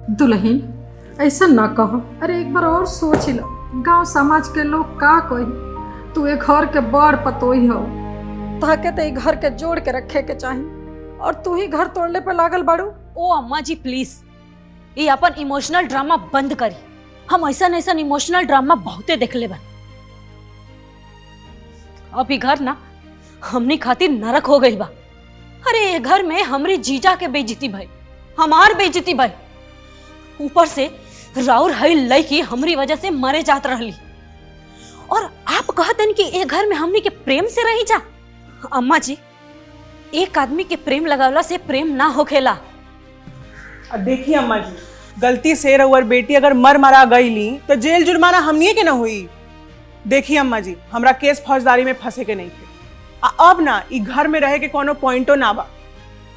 दुल्हन ऐसा ना कहो। अरे एक बार और सोच लो, गांव समाज के लोग का कही। तू एक घर के बड़ पतोही हो, ताके ते घर के जोड़ के रखे के चाहिए और तू ही घर तोड़ने पे लागल बाड़ू। ओ अम्मा जी प्लीज, ये अपन इमोशनल ड्रामा बंद करी। हम ऐसा इमोशनल ड्रामा बहुते देख ले बन। अब ये घर ना हमनी खातिर नरक हो गई बा। अरे ये घर में हमरी जीजा के बेइज्जती भाई, हमार बेइज्जती भाई, ऊपर से राउर हई लड़की हमरी वजह से मरे जात रहली और आप कहतन कि ये घर में हमनी के प्रेम से रही जा। अम्मा जी, एक आदमी के प्रेम लगावला से प्रेम ना होखेला। देखिए अम्मा जी, गलती से रउअर बेटी अगर मर मरा गईली तो जेल जुर्माना हमनिए के ना हुई। देखिए अम्मा जी, हमरा केस फौजदारी में फंसे के नहीं थे। अब ना ई घर में रहे के कोनो पॉइंटो ना बा।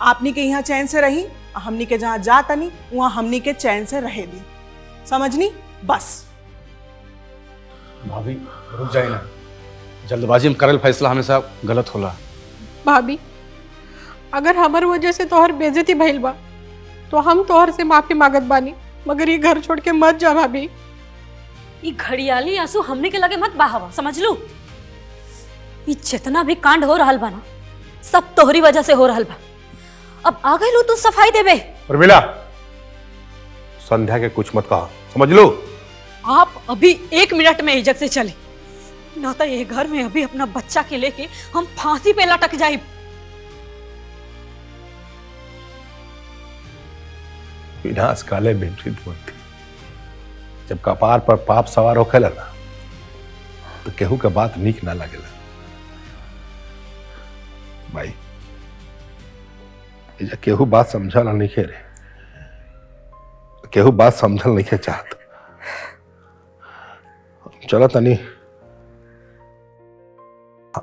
आपनी के यहाँ चैन से रही, हमनी के जहाँ जा तनी वहाँ हमनी के चैन से रहे दी, समझनी? बस भाभी रुक जाए ना, जल्दबाजी में करल फैसला हमेशा गलत होला। भाभी, अगर हमार वजह से तोहर बेइज्जती भइल बा तो हम तोहर से माफी मांगत बानी, मगर ये घर छोड़ के मत जा भाभी। ये घड़ियाली आंसू हमने के लगे मत बहावा, समझ लू? ये जितना भी कांड हो रहा बा ना, सब तोहरी वजह से हो रहा बा। अब आ गए लो तू सफाई देबे। उर्मिला, संध्या के कुछ मत कहा, समझ लो? आप अभी 1 मिनट में इज्जत से चले, ना तो ये घर में अभी अपना बच्चा के लेके हम फांसी पे लटक जाए। विनाश काले विपरीत बुद्धि। जब कपार पर पाप सवार होखेला ना तो केहू के बात नीक ना लगेला। भाई ये केहू बात समझल नहीं रे, केहू बात समझल नहीं चाहत। चलो तनी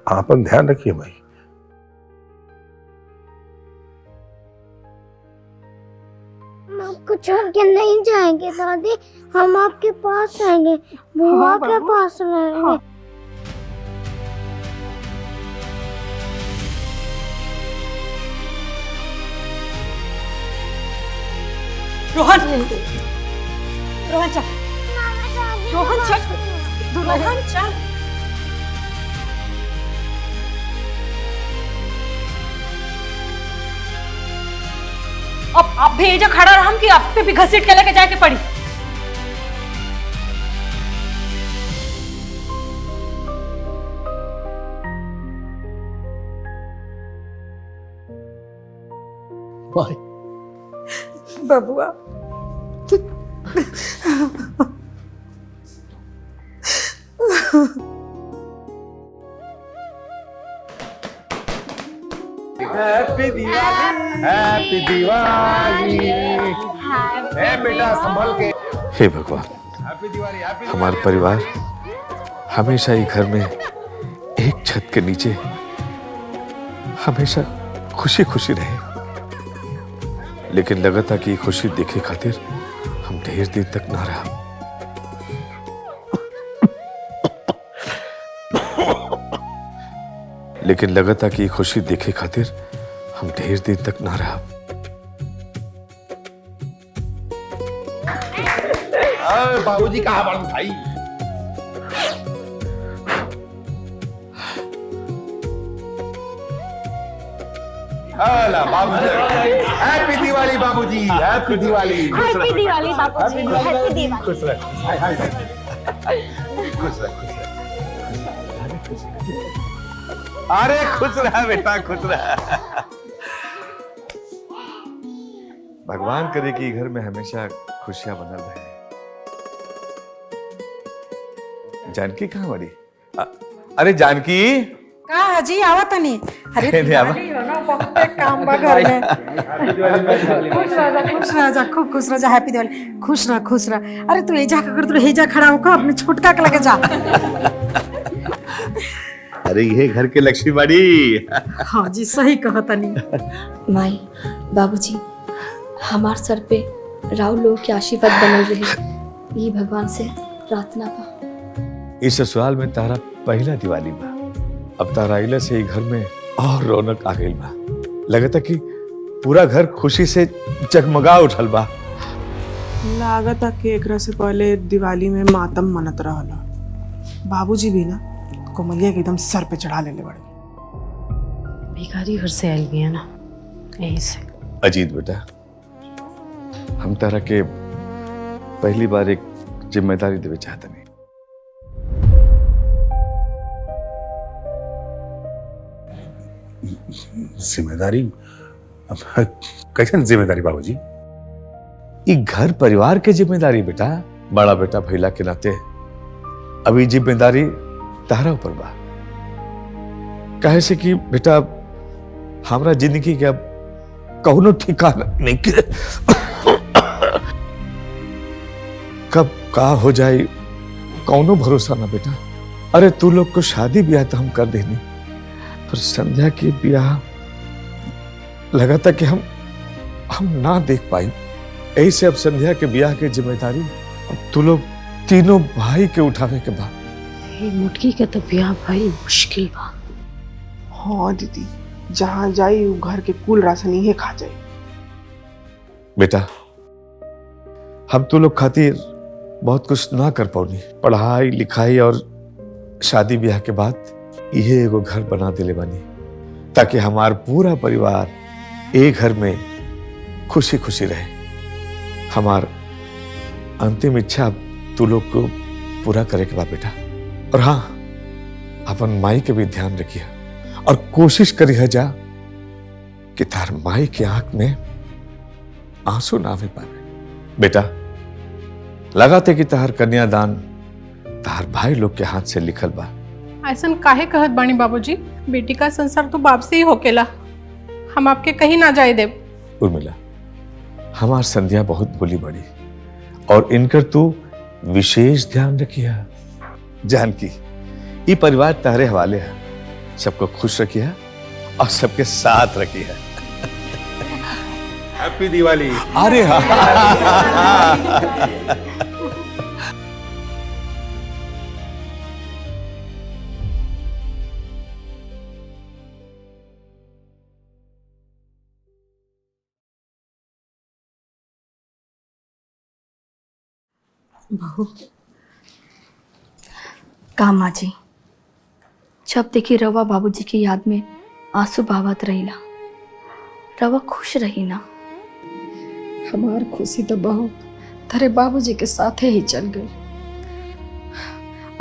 आपन ध्यान रखिए भाई। हम आपको छोड़ के नहीं जाएंगे दादी, हम आपके पास आएंगे, बुआ के पास रहेंगे। रोहन, रोहन चल, रोहन चल, रोहन चल। अब आप भी एजा खड़ा रहम कि आप पे भी घसीट के लेके जाके पड़ी। भाई बबुआ, हैप्पी दिवाली, हैप्पी दिवाली। ए बेटा संभल के। हे भगवान, हैप्पी दिवाली, हैप्पी हमारा परिवार हमेशा ही घर में एक छत के नीचे हमेशा खुशी खुशी रहे। लेकिन लगता कि खुशी देखे खातिर हम ढेर दिन तक ना रहा। लेकिन लगता कि खुशी देखे खातिर हम ढेर दिन तक ना रहा। बाबूजी कहाँ बन भाई? हाला बाबूजी, हैप्पी दिवाली बाबूजी, हैप्पी दिवाली। हैप्पी दिवाली बापूजी, हैप्पी दिवाली। खुश रह, हाय हाय खुश रह, खुश रह। अरे खुश रहा बेटा, खुश रहा। भगवान करे कि घर में हमेशा खुशियां बनल रहे। जानकी कहाँ बड़ी? अरे जानकी, का हाजी आवत नहीं? अरे दिवाली हो ना, बहुत काम बा घर में। खुश रह जा, खूब खुश रह जा। हैप्पी दिवाली। खुश रह, खुश रह। अरे तू एजा का कर, तू हेजा खड़ा होकर अपने छोटका के लगे जा। अरे ये घर के लक्ष्मी बड़ी। हाँ जी, सही कहा तनी। माई, बाबूजी, हमार सर पे राव लोग के आशीर्वाद बनल रहे, ये भगवान से प्रार्थना बा। इस ससुराल में तारा पहला दिवाली बा। अब तारा आइला से घर में और रौनक आ गई बा। लगता कि पूरा घर खुशी से जगमगा उठल बा। लागत है कि एकरा से पहले दिवाली में मातम मनत रहल। बाबूजी भी ना कोमलिया के एकदम सर पे चढ़ा लेले बड़े। भिखारी घर से आयल भी है ना, यही से। अजीत बेटा, हम तारा के पहली बार एक जिम्मेदारी देवे चाहते नहीं। जिम्मेदारी? कैसे जिम्मेदारी बाबूजी? ये घर परिवार के जिम्मेदारी बेटा, बड़ा बेटा भैला के नाते अभी जिम्मेदारी तारा ऊपर बा। कहे से कि बेटा हमरा जिंदगी के अब कौनो ठिकाना नहीं के कब का हो जाए कौनो भरोसा ना बेटा। अरे तू लोग को शादी ब्याह तो हम कर देनी, पर संध्या की ब्याह लगा था कि हम ना देख पाई। ऐसे अब संध्या के ब्याह की जिम्मेदारी अब तू लोग तीनों भाई के उठावे के बाद। ये मुटकी के तो ब्याह भाई मुश्किल बा। हाँ दीदी, जहाँ जाई वो घर के कुल राशन ही खा जाई। बेटा हम तू लोग खातिर बहुत कुछ ना कर पाऊनी, पढ़ाई लिखाई और शादी ब्याह के बाद ये एगो घर बना दिले बानी, ताकि हमार पूरा परिवार एक घर में खुशी खुशी रहे। हमार अंतिम इच्छा तू लोग को पूरा करे के बा बेटा। और हाँ, अपन माई के भी ध्यान रखिए और कोशिश करिए जा कि तार माई की आंख में आंसू ना आवे पावे। बेटा लगाते कि तार कन्यादान तार भाई लोग के हाथ से लिखल बा। ऐसन काहे कहत बानी बाबूजी? बेटी का संसार तो बाप से ही होकेला, हम आपके कहीं ना जाए देव। उर्मिला, हमार संध्या बहुत बोली बड़ी और इनकर तू विशेष ध्यान रखिया। जानकी, ये परिवार तारे हवाले है, सबको खुश रखिया और सबके साथ रखिया। हैप्पी दिवाली। अरे हाँ। बहू, का माँ जी, जब देखी रवा बाबूजी की याद में आंसू बहावत रहीला, रवा खुश रही ना। हमार खुशी तो बहू तेरे बाबूजी के साथे ही चल गई।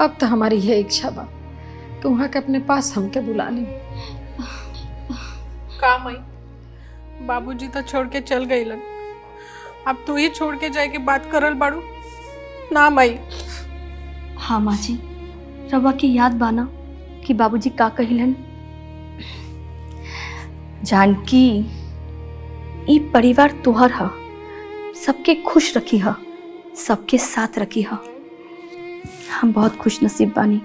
अब तो हमारी यह इच्छा बा कि वहाँ के अपने पास हमके बुला लें। का मई, बाबूजी तो छोड़ के चल गई लग, अब तू ही छोड़ के जाए के बात करल बाड़ू ना मई। हाँ माँ जी, रवा की याद बाना कि बाबूजी का कहिलन। जानकी, ई परिवार तोहर हा, सबके खुश रखी हा, सबके साथ रखी हा। हम बहुत खुश नसीब बानी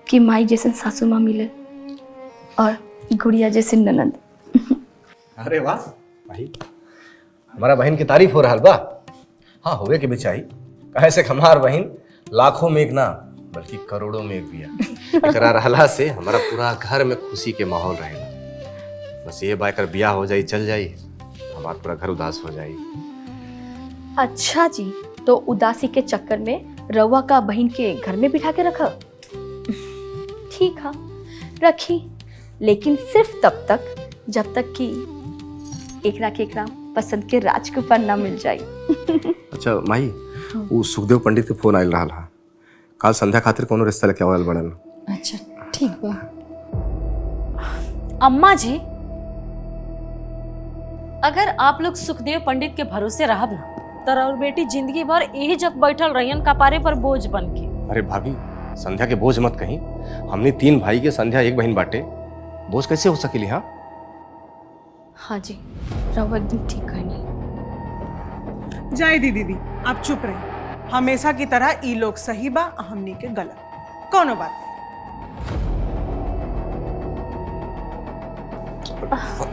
कि माई जैसे सासू माँ मिले और गुड़िया जैसे ननद। अरे वाह भाई, हमारा बहन की तारीफ हो रहा बा। हाँ, होवे के भी चाहिए। कहे से हमार बहन लाखों में एक ना बल्कि करोड़ों में एक बिया। एकरा रहला से हमारा पूरा घर में खुशी के माहौल रहेगा। बस ये बाकर बिया हो जाई, चल जाई, हमारा पूरा घर उदास हो जाई। अच्छा जी, तो उदासी के चक्कर में रवा का बहन के घर में बिठा के रखा। ठीक है, रखी, लेकिन सिर्फ तब तक जब तक कि एकरा के एकरा पसंद के राजकुमार ना मिल जाए। अच्छा माही, वो सुखदेव पंडित के फोन आयल रहा हा। काल संध्या खातिर कोनो रिश्ता लेके आवल बड़न। अच्छा ठीक बा। अम्मा जी, अगर आप लोग सुखदेव पंडित के भरोसे रहब ना, तो और बेटी जिंदगी भर यही जग बैठल रहियन कपारे पर बोझ बन के। अरे भाभी, संध्या के बोझ मत कहीं। हमने 3 भाई के, संध्या एक बहन बाटे, बोझ कैसे हो सकेली? हाँ हाँ जी, रवा एकदम ठीक कहनी। जाए दीदी, आप चुप रहे। हमेशा की तरह ई लोग सही बा, हमनी के गलत। कोनो बात नहीं।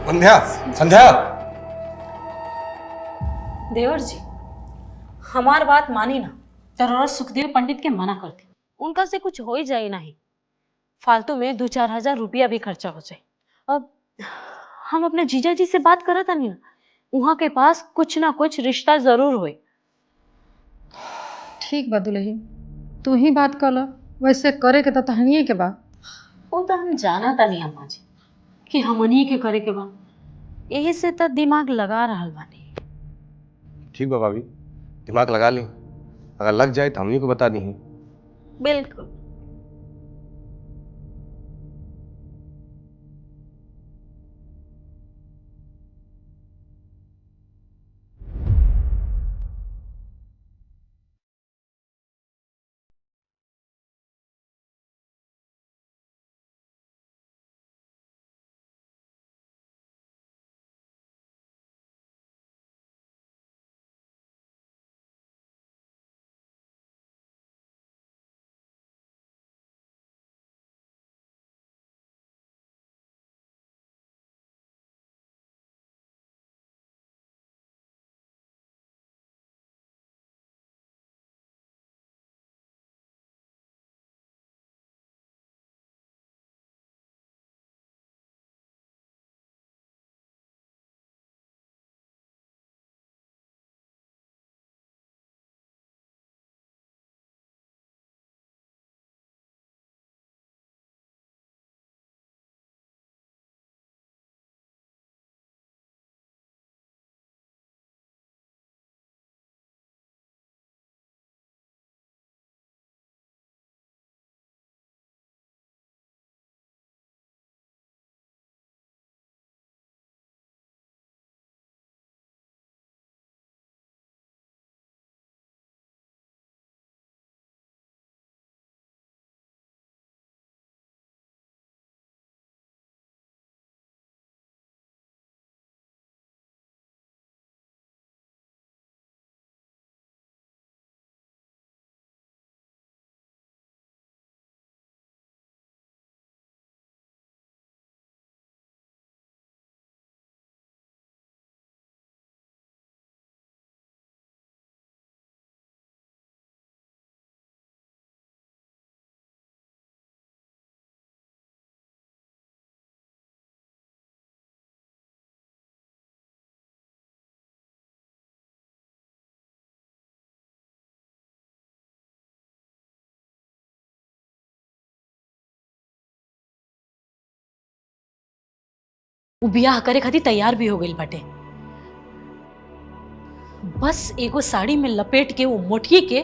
संध्या, संध्या। देवर जी, हमार बात मानी ना, तो सुखदेव पंडित के मना करती, उनका से कुछ हो ही जाए नहीं, फालतू में 2-4 हजार रुपया भी खर्चा हो जाए। अब हम अपने जीजा जी से बात करा था नहीं ना, वहाँ के पास कुछ ना कुछ रिश्ता जरूर हुए, ठीक बा दुल्ही, तू ही बात कर लो। वैसे करे के तो तहनिए के बा। वो तो हम जाना था नहीं अम्मा जी कि हमनी के करे के बा, यही से तो दिमाग लगा रहल बानी। ठीक बा भाभी, दिमाग लगा ली, अगर लग जाए तो हमनी को बता दी। बिल्कुल। वो बियाह करे खातिर तैयार भी हो गई बाटे। बस एगो साड़ी में लपेट के वो मोटकी के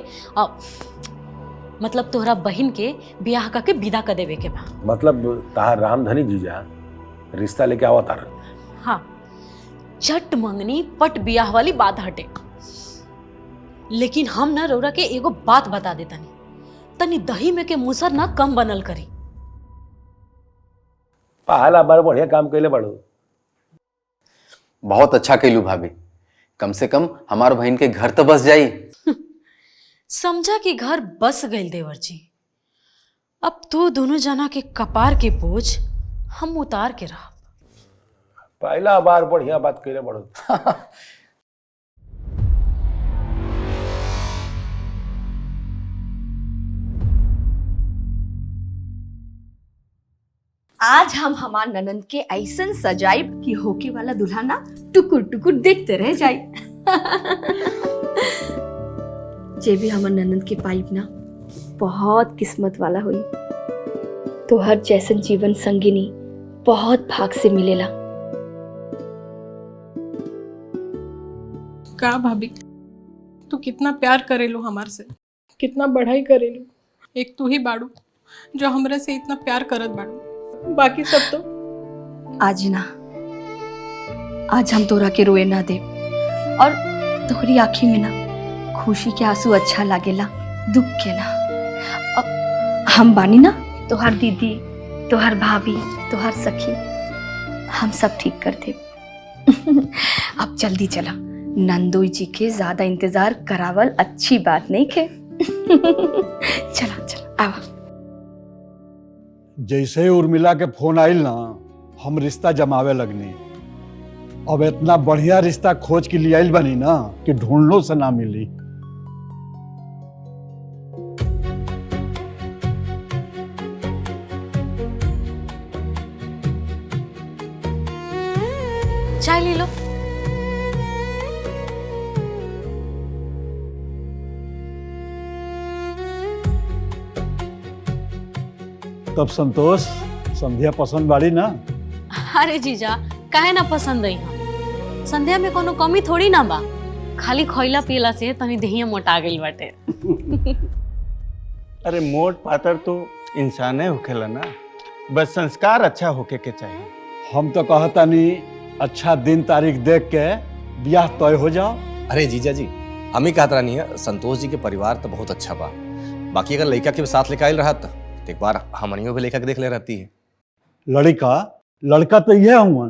मतलब तोहरा बहन के बियाह करके विदा कर देवे के बा। मतलब तार रामधनी जीजा रिश्ता लेके आवा तार। हाँ, चट मंगनी पट बियाह वाली बात हटे। लेकिन हम ना रौरा के एगो बात बता देतानी, तनी दही में के मुसर ना कम बनल करी। पहला बार बढ़िया काम कैले बड़ो। बहुत अच्छा कैलू भाभी, कम से कम हमार बहन के घर तो बस जाई। समझा कि घर बस गइल देवर जी। अब तो दोनों जना के कपार के बोझ हम उतार के रह। पहला बार बढ़िया बात कैले बड़ो। आज हम हमार ननद के ऐसन सजाइब कि होके वाला दुल्हा ना टुकुर टुकुर देखते रह जाए। जे भी हमार ननद के पाइप ना बहुत किस्मत वाला हुई। तो हर जैसन जीवन संगिनी बहुत भाग से मिलेला। का भाभी, तू कितना प्यार करेलू हमार से, कितना बढ़ाई करेलू। एक तू ही बाड़ू जो हमरे से इतना प्यार करत बाड़ू, बाकी सब तो आज ना, आज हम तोरा के रोए ना दे। और तोहरी आँखी में ना खुशी के आंसू अच्छा लागेला, दुख के ना। अब हम बानी ना, तोहर दीदी, तोहर भाभी, तोहर सखी, हम सब ठीक कर दे। अब जल्दी चला, नंदोई जी के ज्यादा इंतजार करावल अच्छी बात नहीं के। चला चला आवा। जैसे ही उर्मिला के फोन आइल ना, हम रिश्ता जमावे लगनी। अब इतना बढ़िया रिश्ता खोज के लिए आइल बनी ना कि ढूंढलो से ना मिली। चाय ले लो। तब संतोष संध्या पसंद बाड़ी ना? अरे जीजा काहे ना पसंद आई हम। संध्या में कोनो कमी थोड़ी ना बा, खाली खइला पियला से तनी देहिया मोटा गइल बाटे। अरे मोट पातर तो इंसाने होखेला ना, बस संस्कार अच्छा होके के चाहिए। हम तो कहता नहीं अच्छा दिन तारीख देख के ब्याह तय हो जाओ। अरे जीजा जी, हम ही कहत नहीं है, संतोष जी के परिवार तो बहुत अच्छा बा। बाकी अगर लड़का के साथ लेके आयल रहा तो एक बार हमनियों भी लेकर के देख ले रहती है। लड़का तो यह हुआ।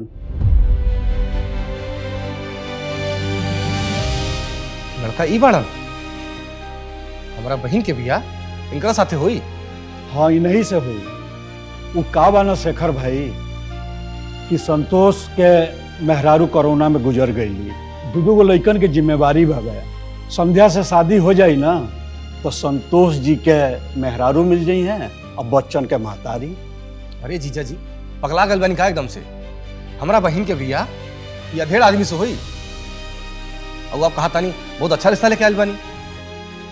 लड़का ई बाड़न हमारा बहन के बियाह इनका साथे हुई। हाँ, इन्हीं से हुई। वो का बा ना शेखर भाई कि संतोष के मेहरारू कोरोना में गुजर गई, दो लड़कन के जिम्मेवारी भा गया। संध्या से शादी हो जाई ना तो संतोष जी के मेहरारू मिल जाई हैं और बच्चन के महतारी। अरे जीजा जी, पगला गल बनी का एकदम से। हमारा बहन के बियाह या ढेर आदमी से हुई और आप कहा तानी बहुत अच्छा रिश्ता लेके आयल बनी।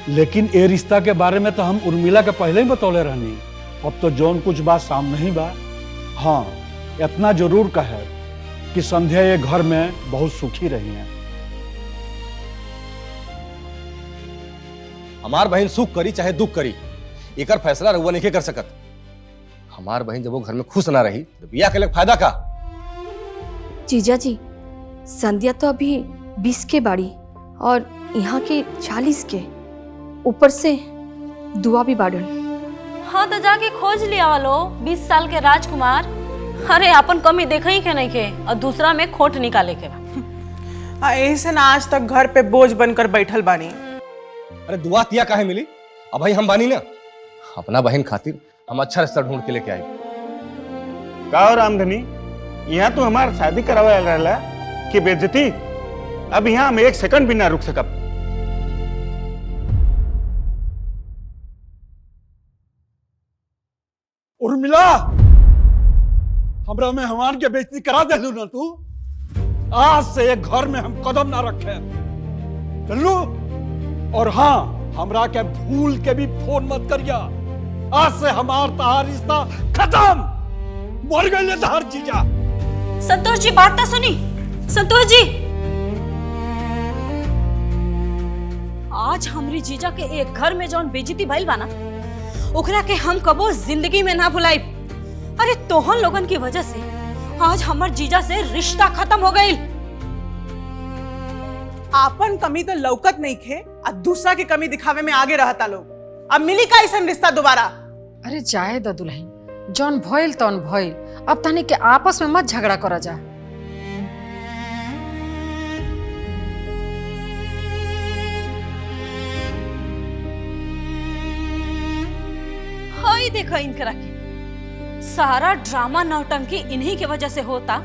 लेकिन ये रिश्ता के बारे में तो हम उर्मिला के पहले ही बतौले रहनी। अब तो जौन कुछ बात सामने ही बा। हाँ, इतना जरूर कहे कि संध्या ये घर में बहुत सुखी रही हैं। हमार बहन सुख करी चाहे दुख करी, एकर फैसला रउआ नहीं कर सकत। हमार बहन जब वो घर में खुश ना रही तो बियाह के लिए फायदा का? जीजा जी, संध्या तो अभी 20 के बाड़ी और यहाँ के 40 के, ऊपर से दुआ भी बाड़न। हाँ तो जाके खोज लिया वालो 20 साल के राजकुमार। अरे अपन कमी देखा ही के नहीं के और दूसरा में खोट निकाले के बा। यही से ना आज तक घर पे बोझ बनकर बैठल बानी। अरे दुआ तिया काहे मिली? अब भाई हम बानी ना, अपना बहन खातिर हम अच्छा रिश्ता ढूंढ के लेके आए। का हो रामधनी, यहाँ तो हमार शादी करावे रहला कि बेइज्जती? अब यहाँ हम एक सेकंड भी ना रुक सकब। उर्मिला, हमरा मेहमान के बेइज्जती करा देलू ना तू। आज से एक घर में हम कदम ना रखे चलू। और हाँ, हमरा के भूल के भी फोन मत करिया। आज से हमार तहार रिश्ता खत्म। मर गए तहार जीजा। संतोष जी बात तो सुनी। संतोष जी, आज हमरी जीजा के एक घर में जौन बेइज्जती भइल बा ना, ओकरा के हम कबो जिंदगी में ना भुलाई। अरे तोहन लोगन की वजह से आज हमर जीजा से रिश्ता खत्म हो गई। आपन कमी तो लौकत नहीं खे और दूसरा की कमी दिखावे में आगे रहता लोग। अब मिली का ऐसा रिश्ता दोबारा? अरे जाए द दुल्हन, जौन भइल तौन भइल। अब तनी के आपस में मत झगड़ा करा जा। हाय देखो इनकरा के सारा ड्रामा नौटंकी इन्हीं के वजह से होता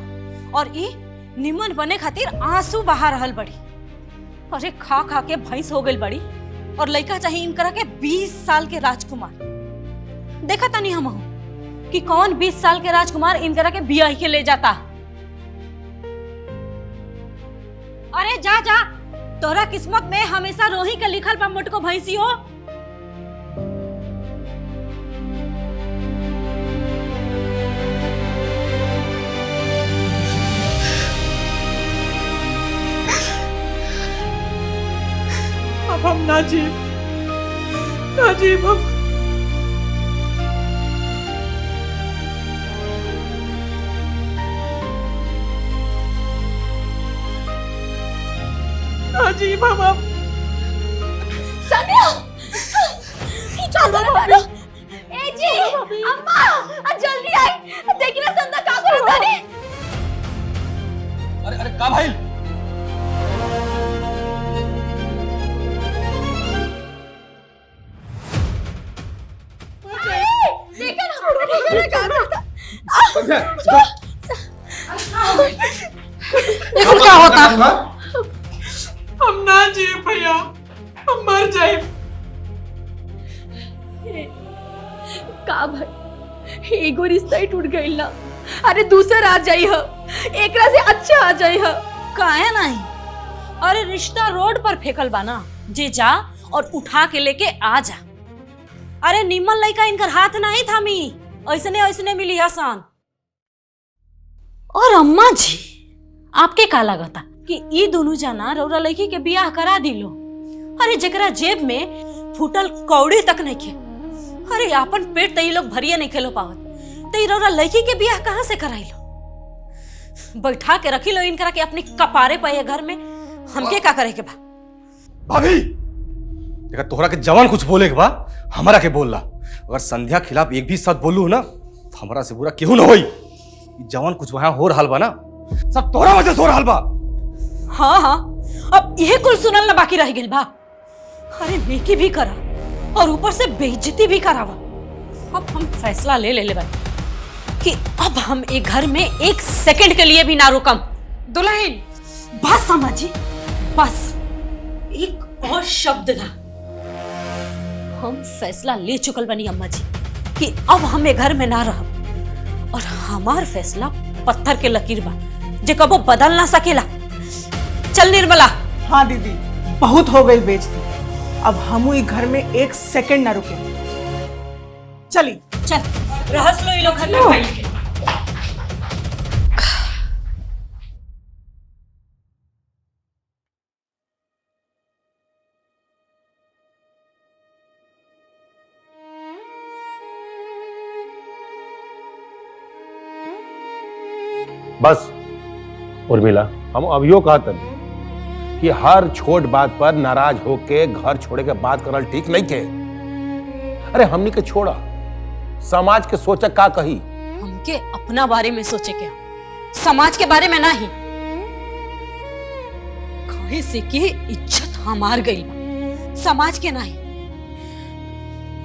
और ई निमन बने खातिर आंसू बहा रहल बड़ी। अरे खा खा के भैंस हो गई बड़ी और लड़का चाहिए इनकरा के 20 साल के राजकुमार। देखा था नहीं हम कि कौन 20 साल के राजकुमार इनकरा के बियाह के ले जाता। अरे जा जा, तोरा किस्मत में हमेशा रोही के लिखल बा मोटको भैंसी हो। अब हम ना जी हम। अजीब हम अब। संध्या, ए जी, अम्मा, जल्दी आई। देखी ना संध्या का करता है। अरे अरे का भाई? देखो क्या होता। हम ना जिए भैया, हम मर जाए। का भाई, एगो रिश्ता ही टूट गइल ना। अरे दूसरा आ जाई ह, एकरा से अच्छा आ जाई ह। काहे नहीं? अरे रिश्ता रोड पर फेंकल बा ना, जे जा और उठा के लेके आ जा। अरे निमन लड़का इनकर हाथ नहीं थामी, ऐसने ऐसने मिली आसान। और अम्मा जी आपके का लगता कि ई दोनों जना रौरा लड़की के बियाह करा दिलो? अरे जकरा जेब में फूटल कौड़ी तक नहीं खे, अरे अपन पेट तई लोग भरिए नहीं खेलो पावत, तई रौरा लड़की के बियाह कहाँ से कराइलो? बैठा के रखी लो इनकरा के अपनी कपारे पे घर में, हमके का करे के बा? भाभी देखा तोहरा के जवान कुछ बोले के बा हमारा के बोल ला। अगर संध्या खिलाफ एक भी शब्द बोलू ना तो हमारा से बुरा केहू ना होई। जवान कुछ वहां हो रहा बा ना सब तोहरा वजह से हो रहा बा। हाँ हाँ, अब यह कुल सुनल ना बाकी रह गइल बा। अरे नेकी भी करा और ऊपर से बेइज्जती भी करावा। अब हम फैसला ले ले बा कि अब हम एक घर में एक सेकंड के लिए भी ना रुकम। दुल्हन बस समझी, बस एक और शब्द ना। हम फैसला ले चुकल बनी अम्मा जी कि अब हम एक घर में ना रहब और हमार फैसला पत्थर के लकीर बा जे कबो बदल ना सकेला। चल निर्मला। हाँ दीदी, बहुत हो गई बेइज्जती, अब हम ही घर में एक सेकंड ना रुके। चली चल रहस लो ये लोग घर में बैठ के। बस उर्मिला, हम अभियो कहते कि हर छोट बात पर नाराज होके घर छोड़े के बात करल ठीक नहीं के। अरे हमनी के छोड़ा, समाज के सोचा का कही। हमके अपना बारे में सोचे क्या, समाज के बारे में नहीं। कहे से कि इज्जत हमार गई बा, समाज के नहीं।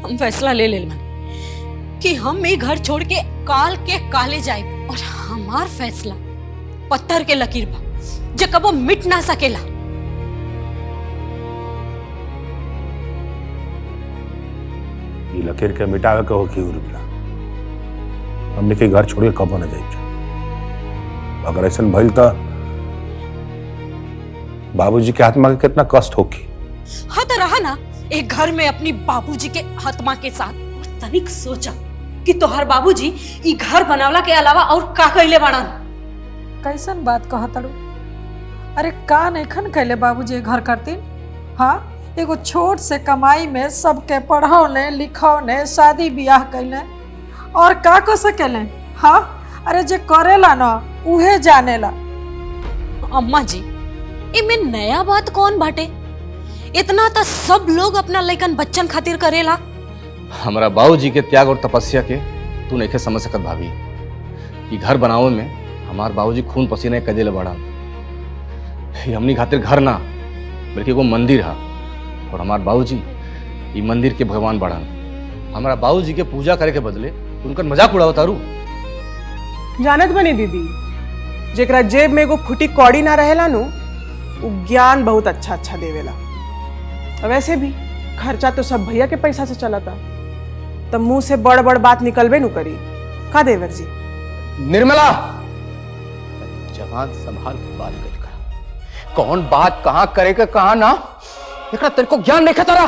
हम फैसला ले ले मन कि हम ये घर छोड़ के काल के काले जाए और हमार फैसला पत्थर के लकीर बा जे कबो मिट ना सकेला। ये लकीर के मिटावे के हो कि उर्मिला, हमने के घर छोड़ के कबो न जाए। अगर ऐसा भइल तो बाबूजी के आत्मा के कितना कष्ट होगी। हाँ तो रहा ना एक घर में अपनी बाबूजी के आत्मा के साथ। और तनिक सोचा कि तोहर बाबूजी ई घर बनावला के अलावा और का कइले बाड़न। कैसन बात कहतड़ू? अरे का नैखन कैले बाबूजी घर करतीन? हाँ, एगो छोट से कमाई में सबके पढ़ौने लिखौने शादी ब्याह कैले और का कर सकेले? हाँ, अरे जे करेला ना उहे जानेला। अम्मा जी इमे नया बात कौन बाटे? इतना तो सब लोग अपना लइकन बच्चन खातिर करेला। हमारा बाबूजी के त्याग और तपस्या के तू नहीं समझ सकत भाभी। कि घर बनावे में हमार बाबूजी खून पसीने कर दिले बड़ा। हमनी खातिर घर ना बल्कि वो मंदिर है और हमार बाबूजी ये मंदिर के भगवान बड़ा। हमारा बाबूजी के पूजा करे के बदले उनका मजाक उड़ाओ तारू। जानत बनी दीदी, जेकरा जेब में एगो फुटी कौड़ी ना रहेला नु वो ज्ञान बहुत अच्छा अच्छा देवेला। वैसे भी खर्चा तो सब भैया के पैसा से चला था, तब मुंह से बड़ बड़ बात निकलबे नु करी का देवर जी। निर्मला, जवान संभाल के बात कर करा। कौन बात कहां करेगा कहां ना, एकरा तेरे को ज्ञान नहीं खतरा।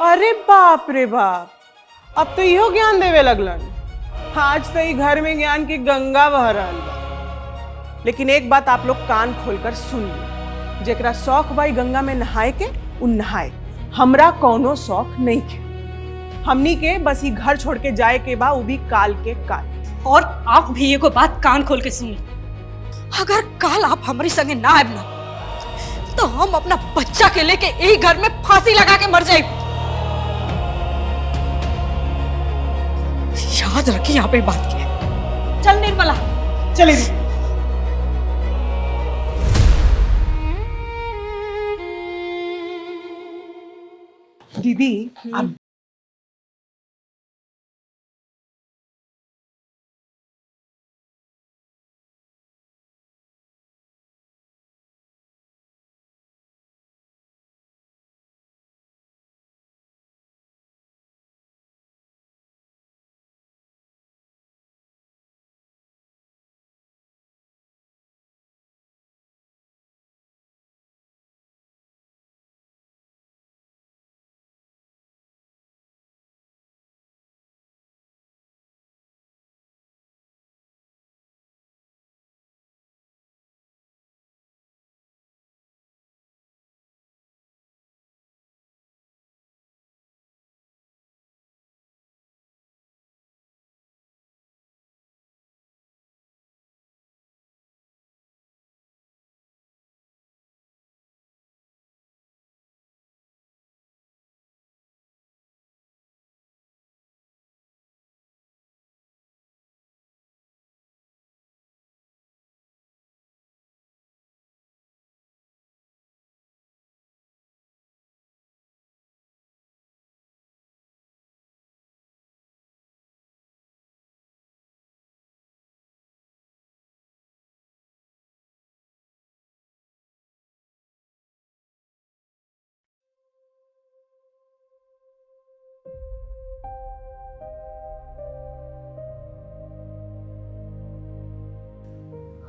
अरे बाप रे बाप, अब तो इहो ज्ञान देवे लगलन। आज तो ये घर में ज्ञान की गंगा बह रहल बा। लेकिन एक बात आप लोग कान खोलकर सुन ली, जेकरा शौक बाई गंगा में नहाए के उ नहाए, हमरा कौनो शौक नहीं के। हमनी के बस ये घर छोड़ के जाए के बा, वो भी काल के काल। और आप भी एगो बात कान खोल के सुन ली, अगर काल आप हमारी संगे ना आए ना तो हम अपना बच्चा के लेके यही घर में फांसी लगा के मर जाए। याद रखिए यहाँ पे बात की। चल निर्मला चले दीदी आप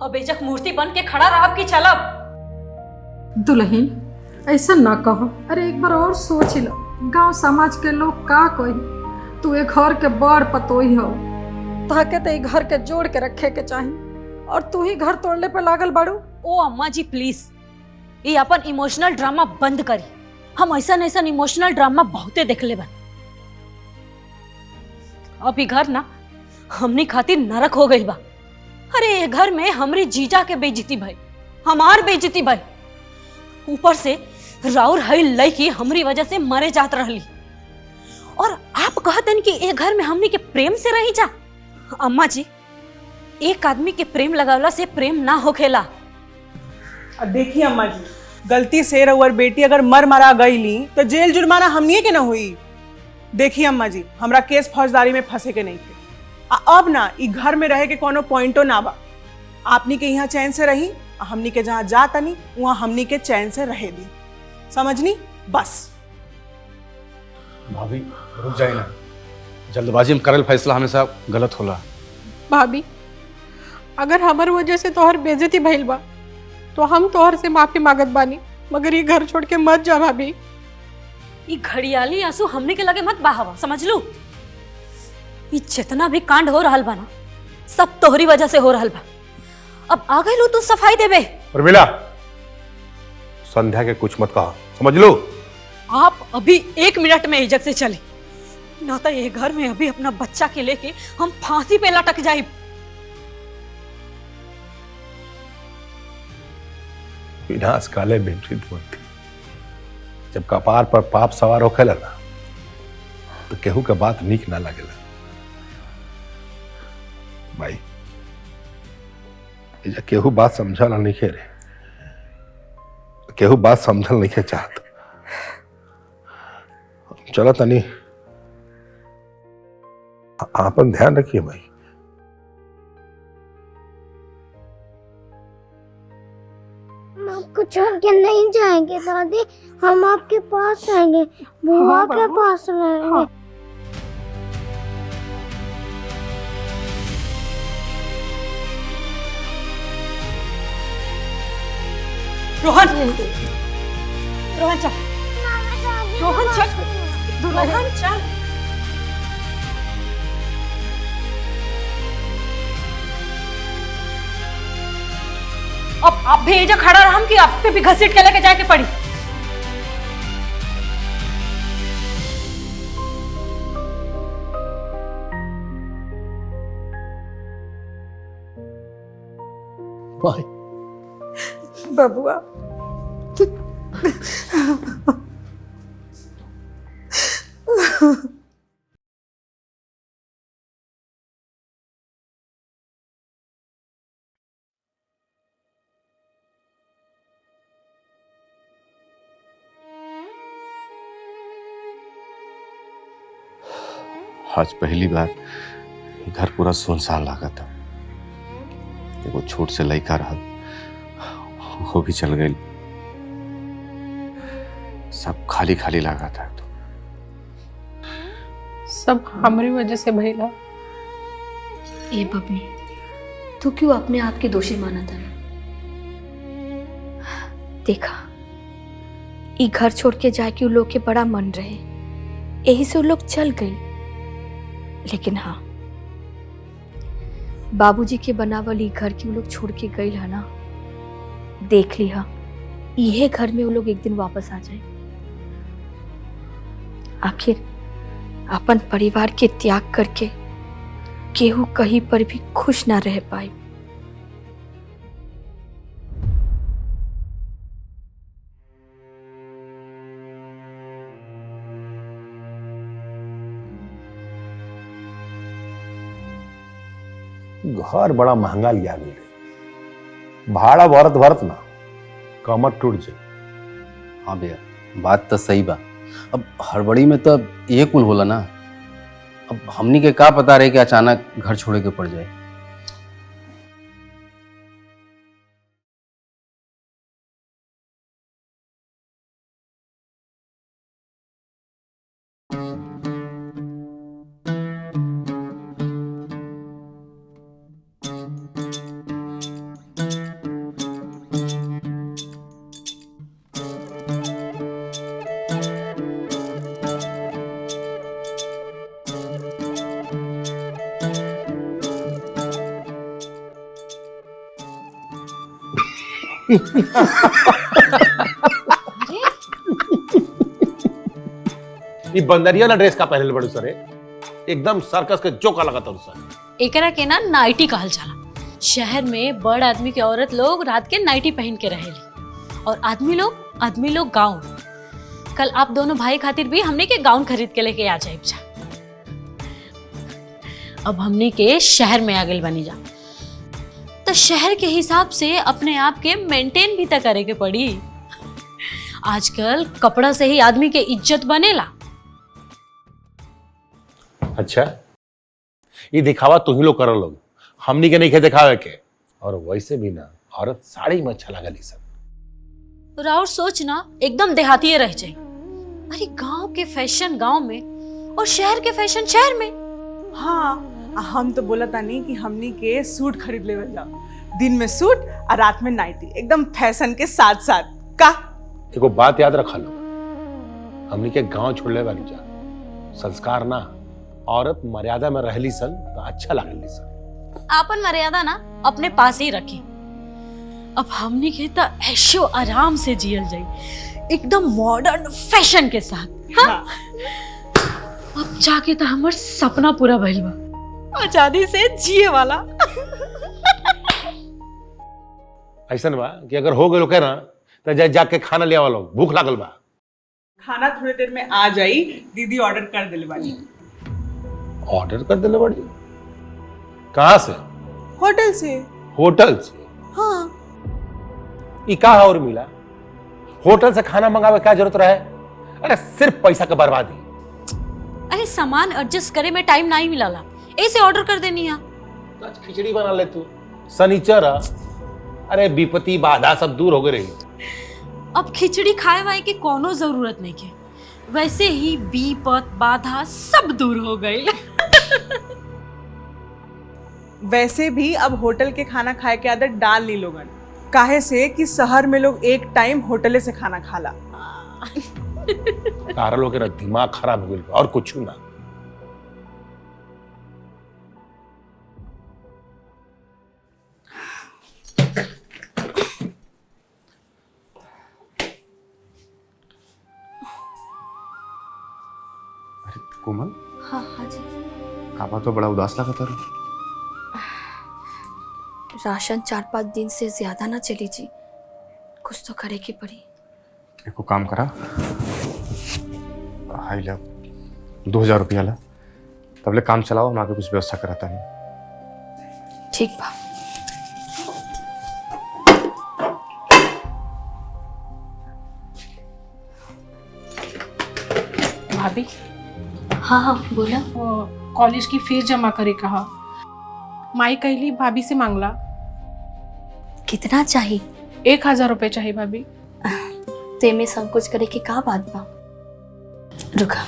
अब बेजक मूर्ति बन के खड़ा रहा कि चलब। दुल्हन ऐसा ना कहो। अरे एक बार और सोच लो, गांव समाज के लोग का कही तू एक घर के बड़ पतोही हो, ताके ते घर के जोड़ के रखे के चाहिए और तू ही घर तोड़ने पे लागल बाड़ू। ओ अम्मा जी प्लीज, ये अपन इमोशनल ड्रामा बंद करी। हम ऐसा इमोशनल ड्रामा बहुते देखले बन। अब ये घर ना हमनी खातिर नरक हो गई बा। अरे ये घर में हमरी जीजा के बेइज्जती भाई, हमार बेइज्जती भाई, ऊपर से राउर हई लड़की हमरी वजह से मरे जात रहली और आप कहतन कि ये घर में हमनी के प्रेम से रही जा। अम्मा जी, एक आदमी के प्रेम लगावला से प्रेम ना होखेला। अब देखिए अम्मा जी, गलती से रउअर बेटी अगर मर मरा गईली तो जेल जुर्माना हमनिए के ना हुई। देखिए अम्मा जी, हमरा केस फौजदारी में फंसे के नहीं थे। अब ना ई घर में रहे के कोनो पॉइंटो ना बा। आपनी के यहाँ चैन से रही, हमनी के जहाँ जा तनी वहाँ हमनी के चैन से रहे दी, समझनी? बस भाभी रुक जाए ना, जल्दबाजी में करल फैसला हमेशा गलत होला। भाभी, अगर हमार वजह से तोहर बेइज्जती भइल बा तो हम तोहर से माफी मांगत बानी, मगर ये घर छोड़ के मत जा भाभी। ये घड़ियाली आंसू हमने के लगे मत बहावा, समझ लू? ये जितना भी कांड हो रहल बा ना, सब तोहरी वजह से हो रहल बा। अब आ गए लो तू सफाई देबे। उर्मिला, संध्या के कुछ मत कहा, समझ लो? आप अभी 1 मिनट में इज्जत से चले, ना तो ये घर में अभी अपना बच्चा के लेके हम फांसी पे लटक जाए। विनाश काले विपरीत बुद्धि, जब कपार पर पाप सवार होखे लगा तो केहू के बात नीक ना लगेला। भाई एजा केहू बात समझल नहीं खे रे, केहू बात समझल नहीं खे चाहत। चलो तनी आपन ध्यान रखिए भाई। हम आपको छोड़ के नहीं जाएंगे दादी, हम आपके पास आएंगे, बुआ के पास रहेंगे। रोहन, रोहन चल, रोहन चल, रोहन चल। अब आप भी एजा खड़ा रहा कि आप पे भी घसीट के लेके जाके पड़ी। भाई बबुआ, आज पहली बार घर पूरा सुनसान लगा था। एगो छोट से लड़का रहा, वो भी चल गई। सब खाली खाली लगा था। तो सब हमारी वजह से भइला। ए बबनी, तू क्यों अपने आप के दोषी माना था? देखा, ई घर छोड़ के जाके उ लोग के बड़ा मन रहे, यही से उ लोग चल गए। लेकिन हाँ, बाबूजी के बनावल ई घर के उ लोग छोड़ के गए है ना, देख लिया यह घर में वो लोग एक दिन वापस आ जाए। आखिर अपन परिवार के त्याग करके केहू कहीं पर भी खुश ना रह पाए। घर बड़ा महंगा लिया मिले, भाड़ा भरत भरत ना कमर टूट जाए। हाँ भैया, बात तो सही बा। अब हड़बड़ी में तो ये कुल होला ना। अब हमनी के का पता रहे कि अचानक घर छोड़े के पड़ जाए। ये बंदरिया ना ड्रेस का पहले बड़ू सर एकदम सर्कस के जोका लगा था सर। एकरा के ना नाइटी कहल जाला। शहर में बड़ आदमी के औरत लोग रात के नाइटी पहन के रहेली और आदमी लोग गाउन। कल आप दोनों भाई खातिर भी हमने के गाउन खरीद के लेके आ जाए जा। अब हमने के शहर में आ गए बनी जा तो शहर के हिसाब से अपने आप के मेंटेन भी तो करे के पड़ी। आजकल कपड़ा से ही आदमी के इज्जत बनेला। अच्छा ये दिखावा तू ही लोग कर लोग, हमनी के नहीं के दिखावे के। और वैसे भी ना औरत साड़ी में अच्छा लगली सब। राउर सोच ना एकदम देहाती रह जाए। अरे गांव के फैशन गांव में और शहर के फैशन शहर में। हाँ हम तो बोला था नहीं कि हमनी के सूट खरीद ले जाओ, दिन में सूट और रात में नाइटी, एकदम फैशन के साथ साथ का। देखो बात याद रखा लो, हमनी के गांव छोड़ले वाली जा संस्कार ना, औरत मर्यादा में रहली सन तो अच्छा लगली सन। आपन मर्यादा ना अपने पास ही रखी। अब हमने के तो ऐशो आराम से जियल जाई एकदम मॉडर्न फैशन के साथ। हाँ? अब जाके तो हमार सपना पूरा भइल बा, आजादी से जिए वाला। ऐसा बा कि अगर हो गए लोग ना तो जाके खाना ले आवा लोग, भूख लागल बा। खाना थोड़ी देर में आ जाई, दीदी ऑर्डर कर दिले बानी। ऑर्डर कर दिले बड़ी? कहाँ से? होटल से। होटल से? हाँ। ये का है और मिला? होटल से खाना मंगावे क्या जरूरत रहे? अरे सिर्फ पैसा का बर्बादी। अरे सामान एडजस्ट करे में टाइम नहीं मिलाला, ऐसे ऑर्डर कर देनी है। तो आज खिचड़ी बना ले तू, सनीचर। अरे विपत्ति बाधा सब दूर हो गई। अब खिचड़ी खाए वाए की कोनो जरूरत नहीं के, वैसे ही विपत बाधा सब दूर हो गई। वैसे भी अब होटल के खाना खाए के आदत डाल ली लोगन, काहे से कि शहर में लोग एक टाइम होटले से खाना खाला। तारा लोग के दिमाग खराब हो गई और कुछ ना। कोमल, हाँ हाँ जी। काबा तो बड़ा उदास लगा था। राशन 4-5 दिन से ज्यादा ना चली जी, कुछ तो करे की पड़ी। एको काम करा, हाई ला 2000 रुपया ला, तबले काम चलाओ, हम आगे कुछ व्यवस्था कराता नहीं। ठीक बा। भाभी हाँ हाँ बोला। कॉलेज की फीस जमा करे कहा, माई कहली भाभी से मांगला। कितना चाहिए? 1000 रुपए चाहिए भाभी। ते में संकोच करे की का बात बा? रुका।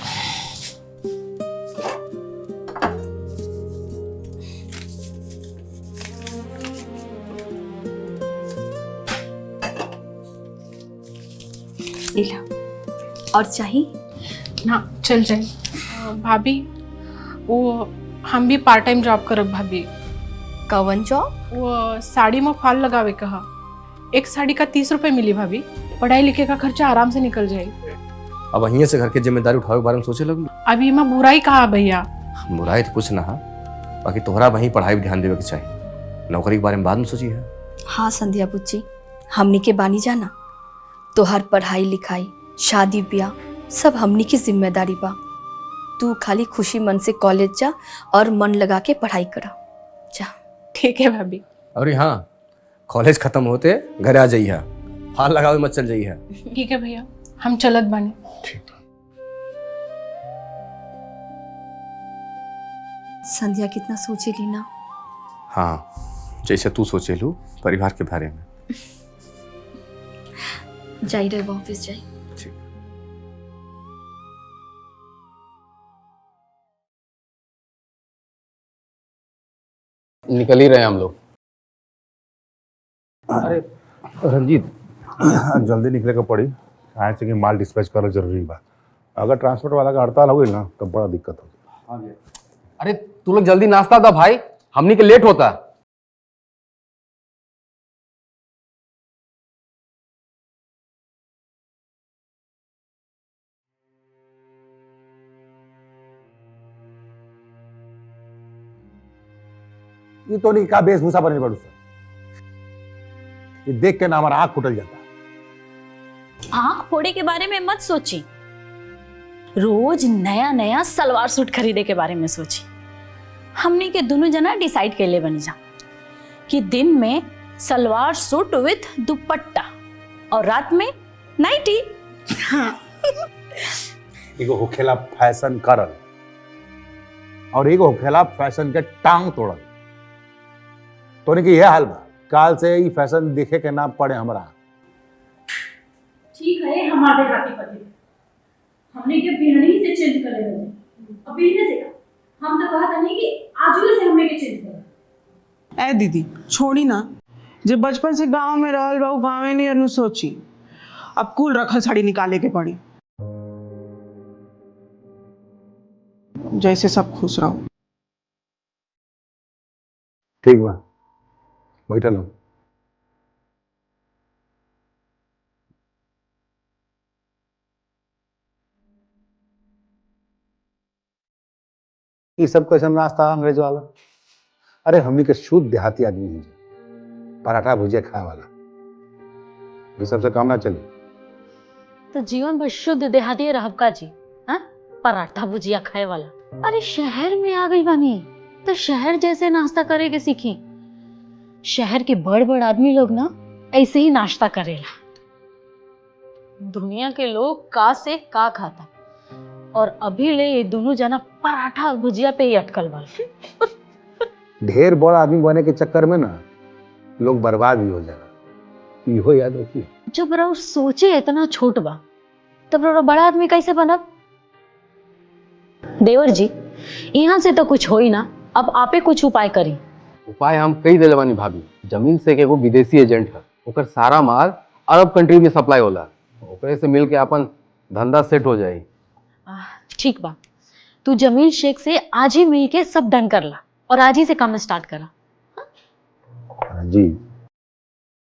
इला और चाहिए ना चल जाए। भाभी वो हम भी पार्ट टाइम जॉब करब भाभी। कवन जॉब? वो साड़ी में फॉल लगावे कहा, एक साड़ी का 30 रुपए मिली भाभी, पढ़ाई लिखे का खर्चा आराम से निकल जाए। अब वहीं से घर की जिम्मेदारी उठावे के बारे में सोचे लग। अभी मैं बुराई कहा भैया? बुराई तो कुछ ना है, बाकी तोहरा वहीं पढ़ाई पे ध्यान देवे के चाहिए, नौकरी के बारे में बाद में सोची है। हाँ संध्या बुच्ची, हमनी के बानी जाना, तोहर पढ़ाई लिखाई शादी ब्याह सब हमनी की जिम्मेदारी बा। तू खाली खुशी मन से कॉलेज जा और मन लगा के पढ़ाई करा जा। ठीक है भाभी। अरे हाँ, कॉलेज खत्म होते घर आ जाइए, हाल लगावे मत चल जाइए। ठीक है भैया, हम चलत बानी। संध्या कितना सोची ली ना। हाँ, जैसे तू सोचे लू परिवार के बारे में। जाई रहे ऑफिस जाई। निकल ही रहे हम लोग। अरे रंजीत, जल्दी निकले का पड़ी, काहे से कि माल डिस्पैच करना जरूरी बा। अगर ट्रांसपोर्ट वाला का हड़ताल हो गई ना तो बड़ा दिक्कत हो। अरे तू लोग जल्दी नाश्ता दो भाई, हमनी के लेट होता। ये तो नहीं का वेशभूषा बने पड़ू सर, ये देख के ना हमारा आंख फुटल जाता। आंख फोड़े के बारे में मत सोची, रोज नया नया सलवार सूट खरीदे के बारे में सोची। हमने के दोनों जना डिसाइड कर ले बनी जा कि दिन में सलवार सूट विथ दुपट्टा और रात में नाइटी। एगो होखेला फैशन करल और एगो होखेला फैशन के टांग तोड़ल। तो कि यह हाल बा, काल से ई फैशन देखे के ना पड़े हमरा। ठीक है, हमारे हाथी पति हमने के बिहनी से चेंज कर ले अभी से हम तो कहा था नहीं कि आज से हमने के चेंज कर। ए दीदी छोड़ी ना, जब बचपन से गांव में रहल बा गाँव में नहीं अनु सोची, अब कुल रखल साड़ी निकाले के पड़ी। जैसे सब खुश रहो। ठीक बा, बैठल हूँ। ये सब कैसे नाश्ता अंग्रेज वाला? अरे हमनी के शुद्ध देहाती आदमी है, पराठा भुजिया खाए वाला, ये सबसे काम ना चले। तो जीवन भर शुद्ध देहाती रहब का जी? हाँ, पराठा भुजिया खाए वाला। अरे शहर में आ गई बानी तो शहर जैसे नाश्ता करे के सीखी। शहर के बड़ बड़ आदमी लोग ना ऐसे ही नाश्ता करेला। दुनिया के लोग का से का खाता और अभी ले ये दोनों जना पराठा भुजिया पे ही अटकल बा। ढेर बड़ा आदमी बने के चक्कर में ना लोग बर्बाद भी हो जाएगा, इहो याद रखिए। जब रहो सोचे इतना छोट बा तब रहो बड़ा आदमी कैसे बनब? देवर जी यहाँ से तो कुछ हो ही ना, अब आपे कुछ उपाय करी। उपाय हम कई दिले बानी भाभी। जमीन से के एगो विदेशी एजेंट है, ओकर सारा माल अरब कंट्री में सप्लाई होला, ओकरे से मिल के अपन धंधा सेट हो जाए। ठीक बा, तू जमील शेख से आज ही मिल के सब डन कर ला और आज ही से काम स्टार्ट करा। जी,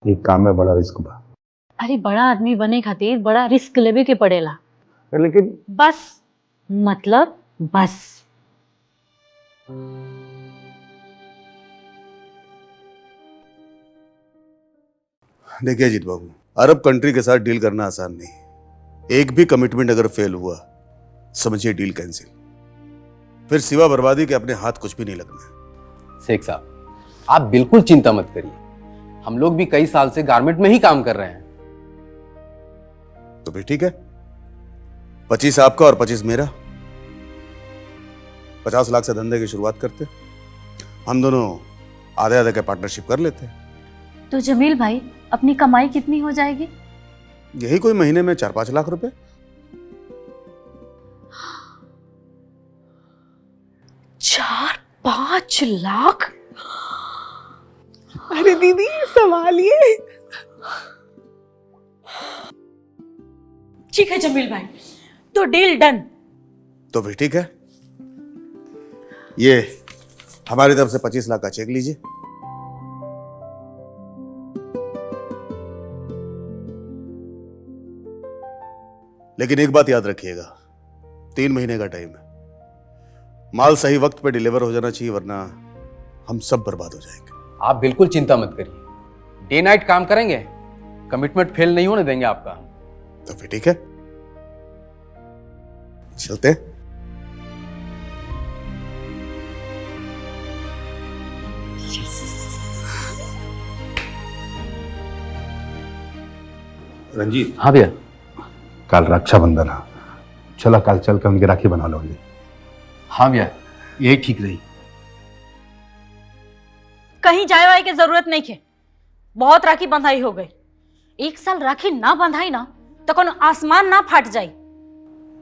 ये काम में बड़ा रिस्क बा। अरे बड़ा आदमी बने खातिर बड़ा रिस्क लेवे के पड़ेला। लेकिन बस मतलब बस। देखिए अजीत बाबू, अरब कंट्री के साथ डील करना आसान नहीं। एक भी कमिटमेंट अगर फेल हुआ समझिए डील कैंसिल, फिर सिवा बर्बादी के अपने हाथ कुछ भी नहीं लगना। शेख साहब आप बिल्कुल चिंता मत करिए, हम लोग भी कई साल से गारमेंट में ही काम कर रहे हैं। तो फिर ठीक है, 25 आपका और 25 मेरा। 50 लाख से धंधे की शुरुआत करते, हम दोनों आधे आधे के पार्टनरशिप कर लेते। तो जमील भाई अपनी कमाई कितनी हो जाएगी? यही कोई महीने में 4-5 लाख रुपए। 4-5 लाख? अरे दीदी संभालिए। ठीक है जमील भाई, तो डील डन। तो फिर ठीक है, ये हमारी तरफ से 25 लाख का चेक लीजिए। लेकिन एक बात याद रखिएगा, 3 महीने का टाइम है, माल सही वक्त पे डिलीवर हो जाना चाहिए, वरना हम सब बर्बाद हो जाएंगे। आप बिल्कुल चिंता मत करिए, डे नाइट काम करेंगे, कमिटमेंट फेल नहीं होने देंगे आपका। तो फिर ठीक है, चलते हैं। रंजीत। हाँ भैया। कल रक्षाबंधन है, चलो कल चल के उनकी राखी बना लोगे। हाँ भैया, यही ठीक रही। कहीं जाए वाए की जरूरत नहीं है, बहुत राखी बंधाई हो गई। 1 साल राखी ना बंधाई ना तो कौन आसमान ना फाट जाई।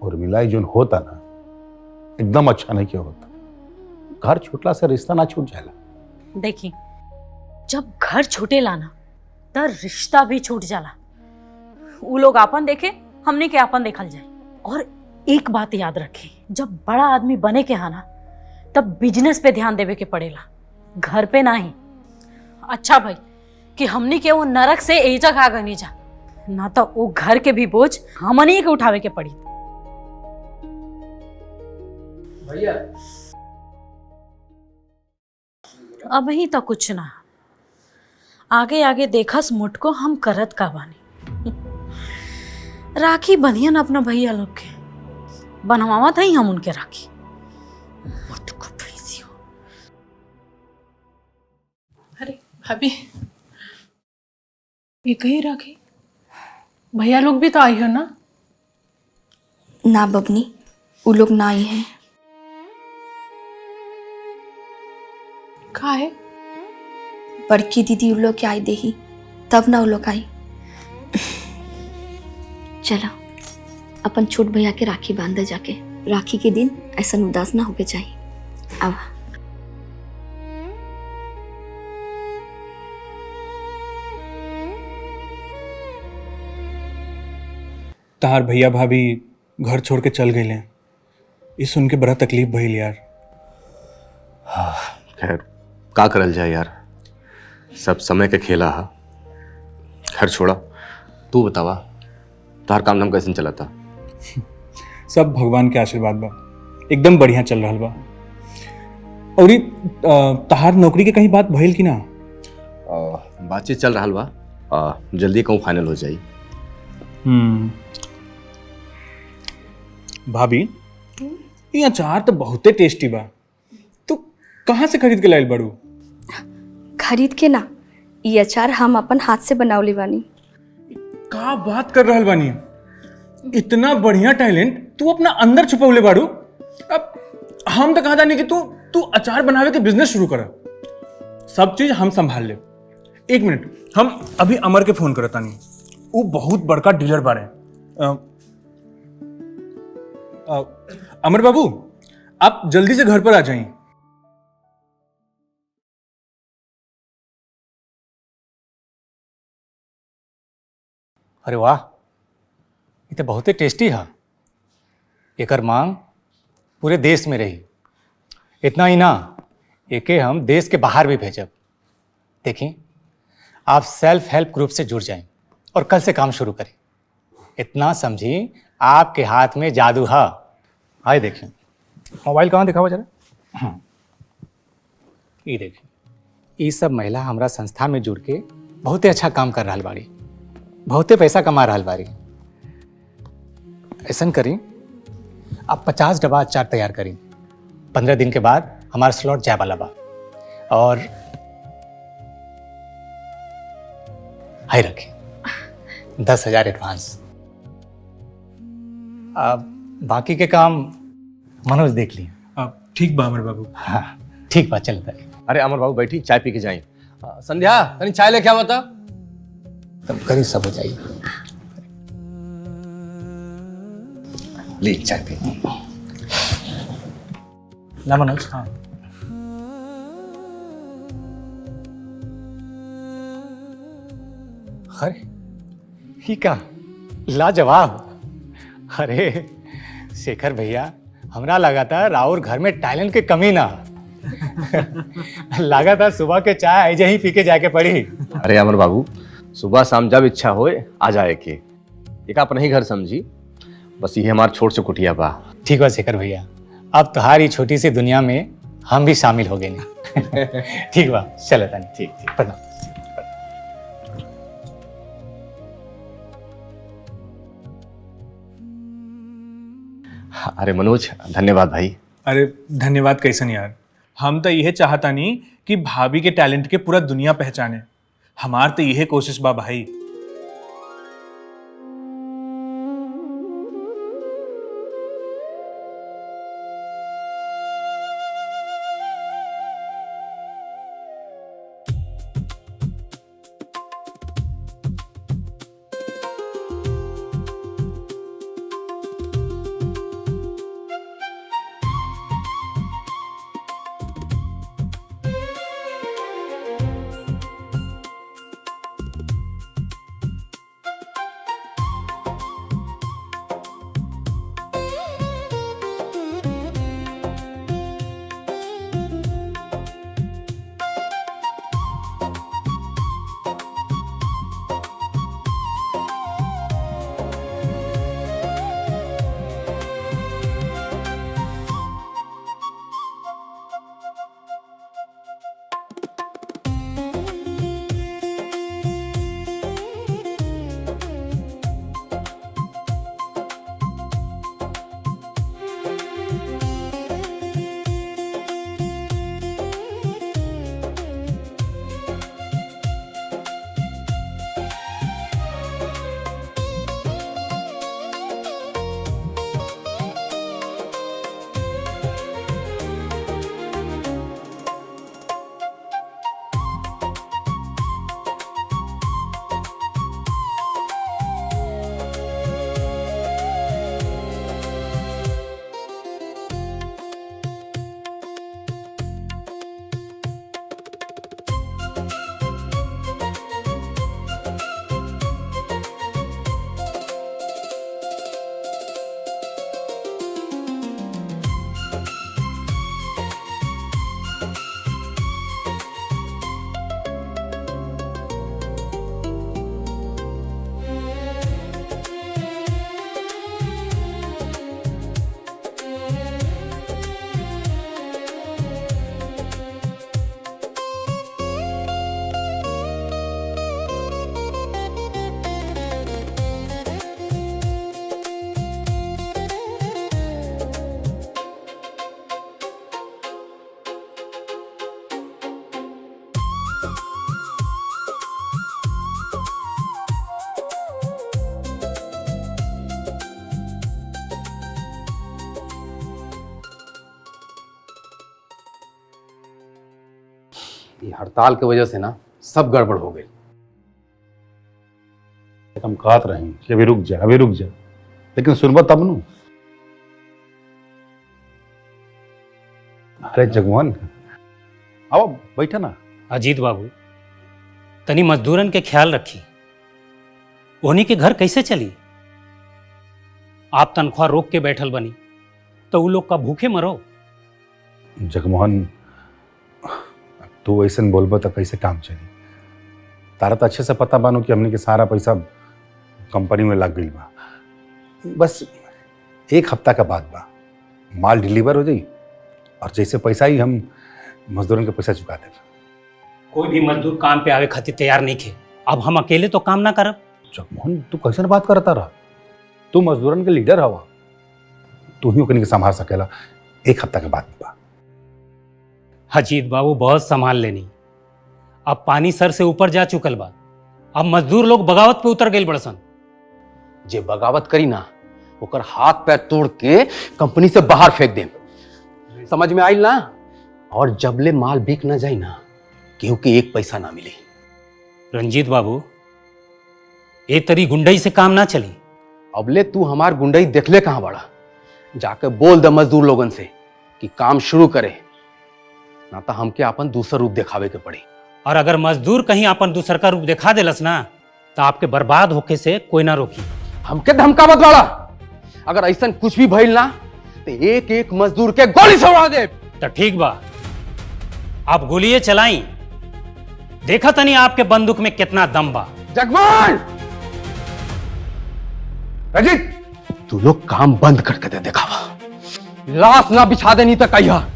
और मिलाई जो होता ना एकदम अच्छा नहीं क्या होता, घर छूटला से रिश्ता ना छूट जाएगा। देखी, जब घर छूटे लाना तो रिश्ता भी छूट जाला। वो लोग आपन देखे, हमने के आपन देखल जाए। और एक बात याद रखी, जब बड़ा आदमी बने के हाना तब बिजनेस पे ध्यान देवे के पड़ेला, घर पे नहीं। अच्छा भाई कि हमनी के वो नरक से एजा खा गनी जा, ना तो वो घर के भी बोझ हमनी के उठावे के पड़ी। भैया अभी तो कुछ ना, आगे आगे देखस मुटको हम करत का बानी। राखी बनियन अपना भैया लोग के, बनवावत हई हम उनके राखी। मुटको भैंसियो। अरे भाभी, ये कहीं राखी? भैया लोग भी तो आई हो ना? ना बबनी, वो लोग ना आई हैं। कहाँ है? बड़की दीदी उन लोग के आई देही, तब ना वो लोग आई। चलो अपन छोट भैया के राखी बांधे जाके, राखी के दिन ऐसा उदास ना होके चाहिए। अब तार भैया भाभी घर छोड़ के चल गए, ये सुन के बड़ा तकलीफ भइल यार। हाँ, खैर का करल जाए यार, सब समय के खेला हा। घर छोड़ा, तू बतावा तार काम धाम कैसे चला था? सब भगवान के आशीर्वाद बा, एकदम बढ़िया चल रहा बा। और तहार नौकरी के कहीं बात भइल कि ना? बातचीत चल रहा बा, जल्दी कहूँ फाइनल हो जाई। भाभी, ये अचार तो बहुते टेस्टी बा, तू कहाँ से खरीद के लाइल बड़ू? खरीद के ना, ये अचार हम अपन हाथ से बनावली बानी। का बात कर रहल बानी, इतना बढ़िया टैलेंट तू अपना अंदर छुपौले बाड़ू। अब हम तो कहा जानी कि तू अचार बनावे के बिजनेस शुरू कर, सब चीज हम संभाल ले। एक मिनट, हम अभी अमर के फोन करता नहीं, वो बहुत बड़का डीलर बारे। अमर बाबू, आप जल्दी से घर पर आ जाइए। अरे वाह, ये तो बहुत ही टेस्टी है। एकर मांग पूरे देश में रही। इतना ही ना, एके हम देश के बाहर भी भेजब। देखिए, आप सेल्फ हेल्प ग्रुप से जुड़ जाएं और कल से काम शुरू करें। इतना समझिए, आपके हाथ में जादू है। आइए देखिए, मोबाइल कहाँ दिखावा जरा। ये देखिए, ये सब महिला हमारा संस्था में जुड़ के बहुत ही अच्छा काम कर रहा बाड़ी, बहुते पैसा कमा रहा बारी। ऐसा करी, आप 50 डब्बा अचार तैयार करी। 15 दिन के बाद हमारा स्लॉट जाए वाला बा। और हाई रखी 10,000 एडवांस। अब बाकी के काम मनोज देख लिए। ठीक बा अमर बाबू। हाँ ठीक बा, चलता है। अरे अमर बाबू बैठी, चाय पी के जाए। संध्या तनी चाय लेके आवा था। तब करीब सब हो जाइए। ली चाय पी ना मनोज। हाँ अरे ही का लाजवाब। अरे शेखर भैया, हमरा लगा था राउर घर में टैलेंट की कमी ना। लगा था सुबह के चाय ऐसे ही पी के जाके पड़ी। अरे अमर बाबू, सुबह शाम जब इच्छा होए आ जाए के। एक आप नहीं घर समझी, बस ये हमार छोट से कुटिया बा। ठीक बा शेखर भैया, अब तुम्हारी छोटी सी दुनिया में हम भी शामिल हो गए। ठीक बा, चलो तानी। ठीक ठीक, प्रणाम। अरे मनोज, धन्यवाद भाई। अरे धन्यवाद कैसन यार, हम तो यह चाहता नहीं कि भाभी के टैलेंट के पूरा दुनिया पहचाने। हमार तो यह कोशिश बा भाई। ये हड़ताल की वजह से ना सब गड़बड़ हो गई। हम कहत रहे कि अभी रुक जा, लेकिन सुनबो तब नु। अरे जगमोहन, आओ बैठा ना। अजीत बाबू, तनी मजदूरन के ख्याल रखी, उन्हीं के घर कैसे चली? आप तनख्वाह रोक के बैठल बनी तो वो लोग का भूखे मरो। जगमोहन, तू ऐसे बोलबो तो कैसे काम चली? तारा तो अच्छे से पता बानो कि हमने के सारा पैसा कंपनी में लग गई बा। बस एक हफ्ता का बाद बा, माल डिलीवर हो जाई और जैसे पैसा ही हम मजदूरों के पैसा चुका दे। कोई भी मजदूर काम पे आवे खातिर तैयार नहीं थे। अब हम अकेले तो काम ना करब। जगमोहन, तू कैसे बात करता रहा? तू मजदूरन के लीडर हवा, तू ही ओकनी के संभाल सकेला। एक हफ्ता के बाद बा। अजीत बाबू, बहुत संभाल लेनी। अब पानी सर से ऊपर जा चुकल बा। अब मजदूर लोग बगावत पे उतर गए बड़सन। जे बगावत करी ना ओकर हाथ पैर तोड़ के कंपनी से बाहर फेंक दे। समझ में आइल ना? और जबले माल बिक ना जाए ना, केहू के एक पैसा ना मिले। रंजीत बाबू, ए तरी गुंडई से काम ना चली। अबले तू हमार गुंडई देखले कहां बड़ा? जाके बोल दे मजदूर लोगन से कि काम शुरू करे, ना तो हमके अपन दूसरा रूप दिखावे के पड़ी। और अगर मजदूर कहीं अपन दूसर का रूप दिखा देलस ना, तो आपके बर्बाद होके से कोई ना रोकी। हमके धमकावत वाला, अगर ऐसा कुछ भी भइल ना तो एक एक मजदूर के गोली से उड़ा दे। तो ठीक बा, आप गोलियां चलाई। देखा तनी आपके बंदूक में कितना दम बा। जगमोहन, अजीत, तू लोग काम बंद करके दे दिखावा। लाश ना बिछा देनी तो कहिया।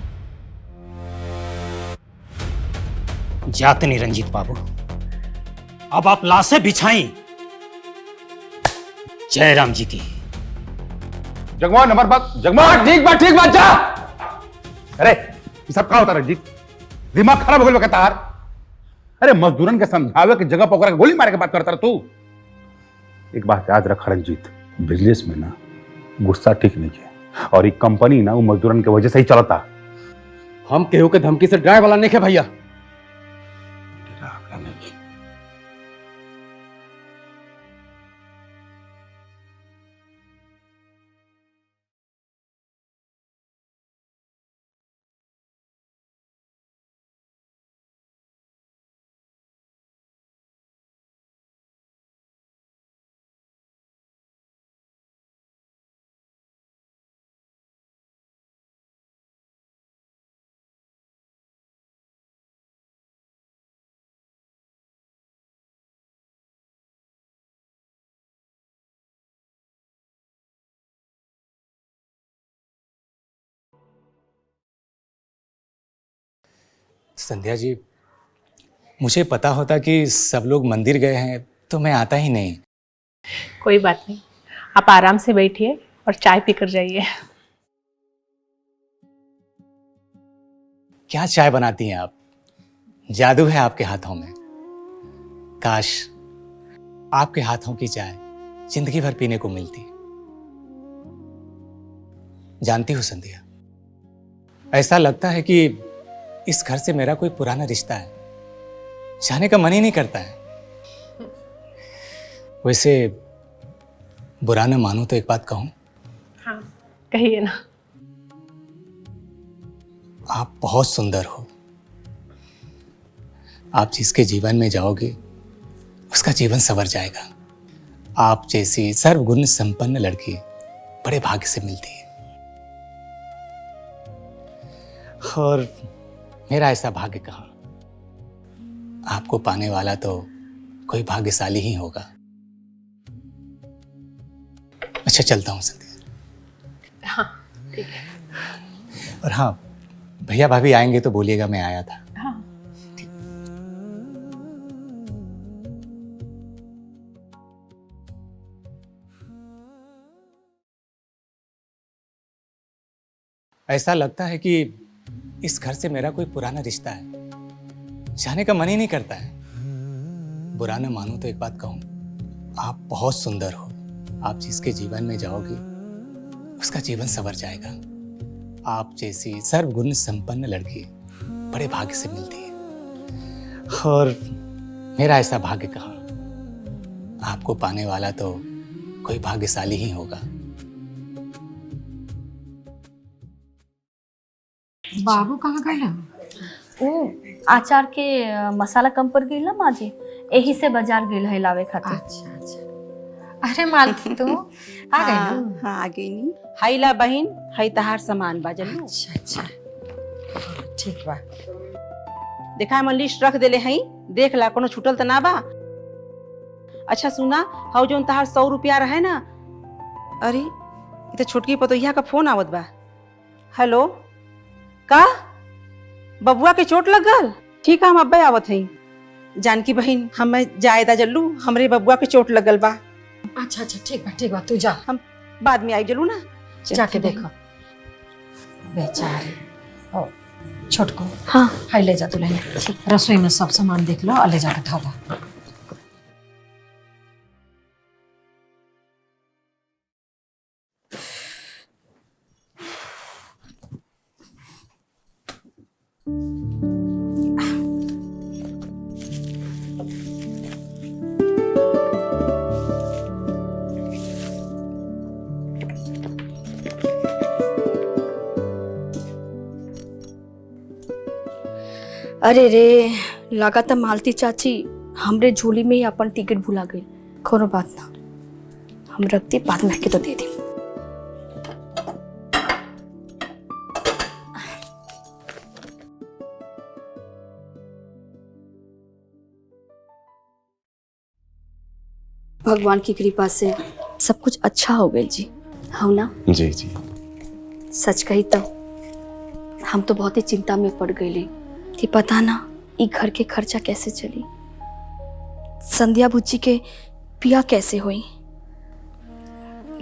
जाते नहीं रंजीत बाबू, अब आप लाशें बिछाई। जय राम जी की। जगमोहन, हमारे बात। जगमोहन, ठीक बात जा। अरे ये सब का होता रंजीत? दिमाग खराब हो गया तार। अरे मजदूरन के समझावे की जगह पर गोली मारे के बात करता तू। एक बात याद रख रंजीत, बिजनेस में ना गुस्सा ठीक नहीं है, और ये कंपनी ना वो मजदूरन के वजह से ही चलता। हम केहू के धमकी से डराए वाला नहीं है भैया। संध्या जी, मुझे पता होता कि सब लोग मंदिर गए हैं तो मैं आता ही नहीं। कोई बात नहीं, आप आराम से बैठिए और चाय पीकर जाइए। क्या चाय बनाती हैं आप? जादू है आपके हाथों में। काश आपके हाथों की चाय जिंदगी भर पीने को मिलती। जानती हो संध्या, ऐसा लगता है कि इस घर से मेरा कोई पुराना रिश्ता है, जाने का मन ही नहीं करता है। वैसे बुरा न मानो तो एक बात कहूं। हाँ, कहिए ना। आप बहुत सुंदर हो। आप जिसके जीवन में जाओगे उसका जीवन संवर जाएगा। आप जैसी सर्वगुण संपन्न लड़की बड़े भाग्य से मिलती है, और मेरा ऐसा भाग्य कहाँ। आपको पाने वाला तो कोई भाग्यशाली ही होगा। अच्छा, चलता हूँ संध्या। हाँ, ठीक है। और हाँ, भैया भाभी आएंगे तो बोलिएगा मैं आया था। हाँ। ऐसा लगता है कि इस घर से मेरा कोई पुराना रिश्ता है, जाने का मन ही नहीं करता है। बुरा न मानो तो एक बात कहूं, आप बहुत सुंदर हो। आप जिसके जीवन में जाओगे उसका जीवन संवर जाएगा। आप जैसी सर्वगुण संपन्न लड़की बड़े भाग्य से मिलती है, और मेरा ऐसा भाग्य कहा, आपको पाने वाला तो कोई भाग्यशाली ही होगा। बाबू कहाँ गए? ओ आचार के मसाला कम पड़ गई ना माँ जी, यही से बाजार गई है लावे खातिर। अच्छा अच्छा। अरे मालती तू आ गई ना? हाँ आ गई नी। हाई ला बहन, हाई तहार सामान बाजल। अच्छा अच्छा ठीक बा। देखा हम लिस्ट रख देले हई, देख ला कोनो छूटल त ना बा। अच्छा सुना, हाउ जोन तहार 100 रुपया रहे ना, अरे ये तो छोटकी पतोहिया का फोन आवत बा। हेलो, का बबुआ के चोट लग गल? ठीक है हम अब्बे आवत हई। जानकी बहन हम जायदा जल्लू, हमरे बबुआ के चोट लगल बा। अच्छा अच्छा ठीक बा तू जा, हम बाद में आई जल्लू ना। जाके देखो बेचारी। ओ छोटको, हाँ हाय ले जा तू, ले रसोई में सब सामान देख लो और ले जाके धो दा। अरे रे, लगा था मालती चाची हमरे झोली में ही अपन टिकट भुला गई। कोनो बात ना, हम रखते बाद में के तो दे दी। भगवान की कृपा से सब कुछ अच्छा हो गया जी, हो ना? जी जी। सच कही तो हम तो बहुत ही चिंता में पड़ गए कि पता ना ये घर के खर्चा कैसे चली, संध्या बुच्ची के पिया कैसे हुई।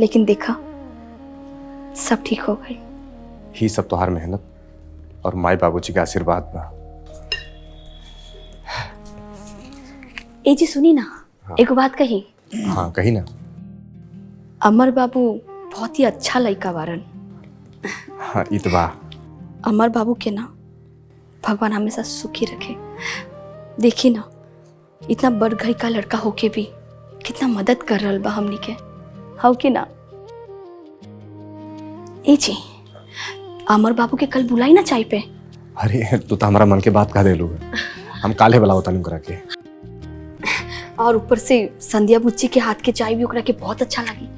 लेकिन देखा सब ठीक हो गई। ही सब तोहार मेहनत और माई बाबूजी के आशीर्वाद बा। ए जी सुनी ना, हाँ। एक बात कही। हाँ कही ना। अमर बाबू बहुत ही अच्छा लड़का बारन। हाँ ई तो बा। अमर बाबू के ना भगवान हमेशा सुखी रखे। देखी ना, इतना बड़ घर का लड़का होके भी कितना मदद कर रहा बा हमनी के, हो कि ना? ए जी, अमर बाबू के कल बुलाई ना चाय पे। अरे तू तो हमारा मन के बात कह दे लोग, हम काले वाला होता नहीं करा के। और ऊपर से संध्या बुच्ची के हाथ के चाय भी ओकरा के बहुत अच्छा लगी।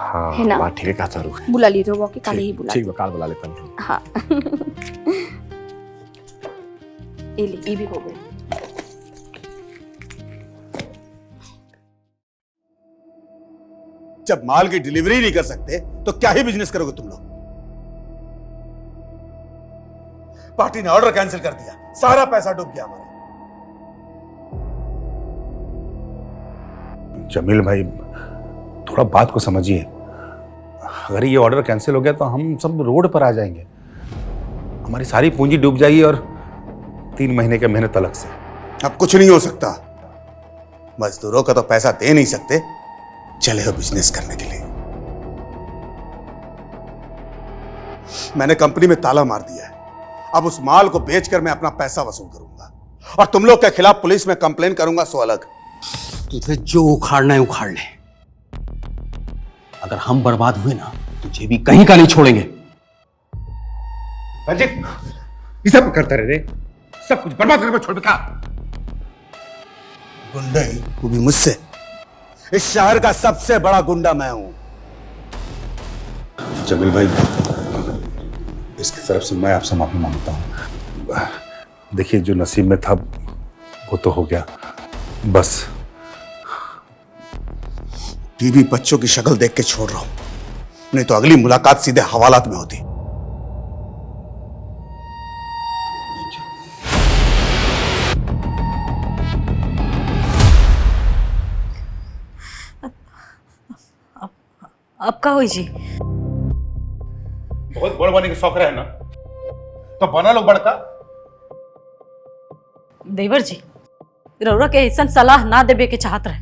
हाँ है ना? बात ठीक है, कहा तारू। बुला ली रो के काले ही बुला। ठीक बा, काल बुला लेता हूँ। हाँ ये भी हो गई। जब माल की डिलीवरी नहीं कर सकते तो क्या ही बिजनेस करोगे तुम लोग? पार्टी ने ऑर्डर कैंसिल कर दिया, सारा पैसा डूब गया हमारा। जमील भाई थोड़ा बात को समझिए, अगर ये ऑर्डर कैंसिल हो गया तो हम सब रोड पर आ जाएंगे, हमारी सारी पूंजी डूब जाएगी और 3 महीने के मेहनत अलग से। अब कुछ नहीं हो सकता, मजदूरों का तो पैसा दे नहीं सकते, चले हो बिजनेस करने के लिए। मैंने कंपनी में ताला मार दिया है, अब उस माल को बेचकर मैं अपना पैसा वसूल करूंगा और तुम लोग के खिलाफ पुलिस में कंप्लेन करूंगा, सो अलग। तुझे जो उखाड़ना है उखाड़ ले, अगर हम बर्बाद हुए ना तुझे भी कहीं का नहीं छोड़ेंगे। रंजित ये सब करते रहे, सब कुछ बर्बाद करके छोड़ का। गुंडे वो भी मुझसे? इस शहर का सबसे बड़ा गुंडा मैं हूं। जमील भाई इसकी तरफ से मैं आपसे माफी मांगता हूं। देखिए जो नसीब में था वो तो हो गया, बस। टीवी बच्चों की शक्ल देख के छोड़ रहा हूं, नहीं तो अगली मुलाकात सीधे हवालात में होती। अब का हुई जी? बहुत बड़ बनने के शौक रहे ना तो बना लो बड़का। देवर जी रौरा के ऐसा सलाह ना देवे के चाहत रहे,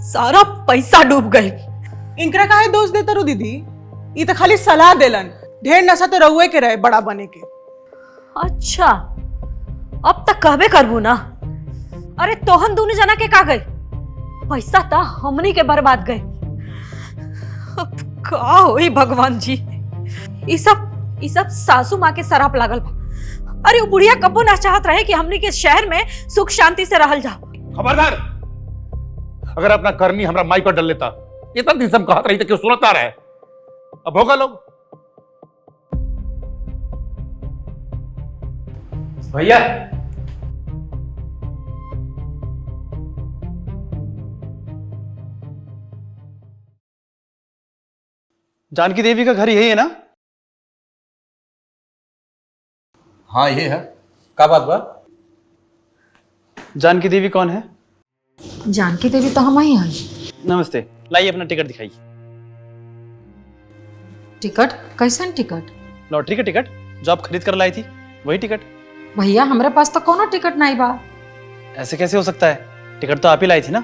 सारा पैसा डूब गई। इनकरा काहे दोष देता रो दीदी, ये तो खाली सलाह देलन, ढेर नशा तो रहुए के रहे बड़ा बने के। अच्छा अब तक कहबे करबू ना। अरे तोहन दोनों जना के का गई, पैसा तो हमनी के बर्बाद गए। अब का होई भगवान जी, ई सब सासू माँ के सराप लागल बा। अरे वो बुढ़िया कबो ना चाहत रहे कि हमनी के शहर में सुख शांति से रहल जाओ। खबरदार, अगर अपना करनी हमरा माई पर डल लेता, इतना दिन सब कहत रही था, क्यों सुनता रहे। अब होगा लोग। भैया जानकी देवी का घर यही है ना? हाँ ये है। क्या बात बा? जानकी देवी कौन है? जानकी देवी तो हम ही हैं। नमस्ते, लाइए अपना टिकट दिखाइए। टिकट? कैसन टिकट? लॉटरी का टिकट जो आप खरीद कर लाई थी, वही टिकट। भैया हमरे पास तो कोनो टिकट नहीं बा। ऐसे कैसे हो सकता है? टिकट तो आप ही लाई थी ना?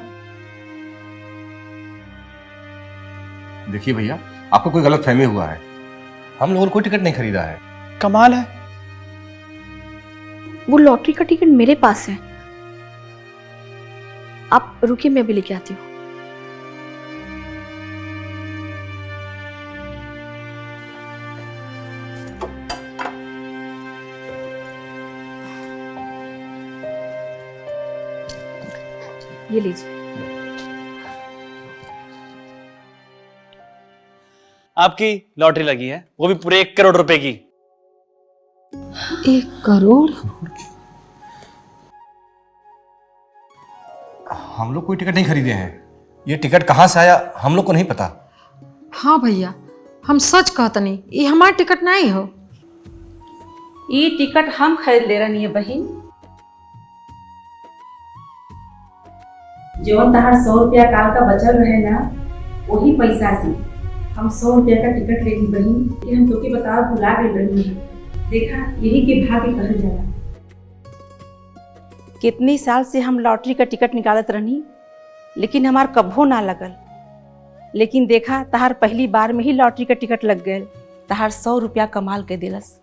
देखिए भैया, आपको कोई गलत फहमी हुआ है। हम लोगों ने कोई टिकट नहीं खरीदा है। कमाल है। वो लॉटरी का टिकट मेरे पास है। आप रुकिए, मैं अभी लेके आती हूँ। ये लीजिए। आपकी लॉटरी लगी है, वो भी पूरे 1 करोड़ रुपए की। 1 करोड़? हम लोग कोई टिकट नहीं खरीदे हैं। ये टिकट कहाँ से आया हम लोग को नहीं पता। हाँ भैया, हम सच कहतनी, ये हमार टिकट नहीं हो। ये टिकट हम खरीद ले रही है बहन। जो तहार 100 रुपया काल का बचल रहे ना, वही पैसा से हम 100 रुपया का टिकट ले ली बहन। कि हम तो के बताओ भुला गए रही है। देखा, यही के भाग्य कहल जाला। कितनी साल से हम लॉटरी का टिकट निकालत रहनी, लेकिन हमार कभो ना लगल। लेकिन देखा, तहार पहली बार में ही लॉटरी का टिकट लग गए। तहार 100 रुपया कमाल के दिलस।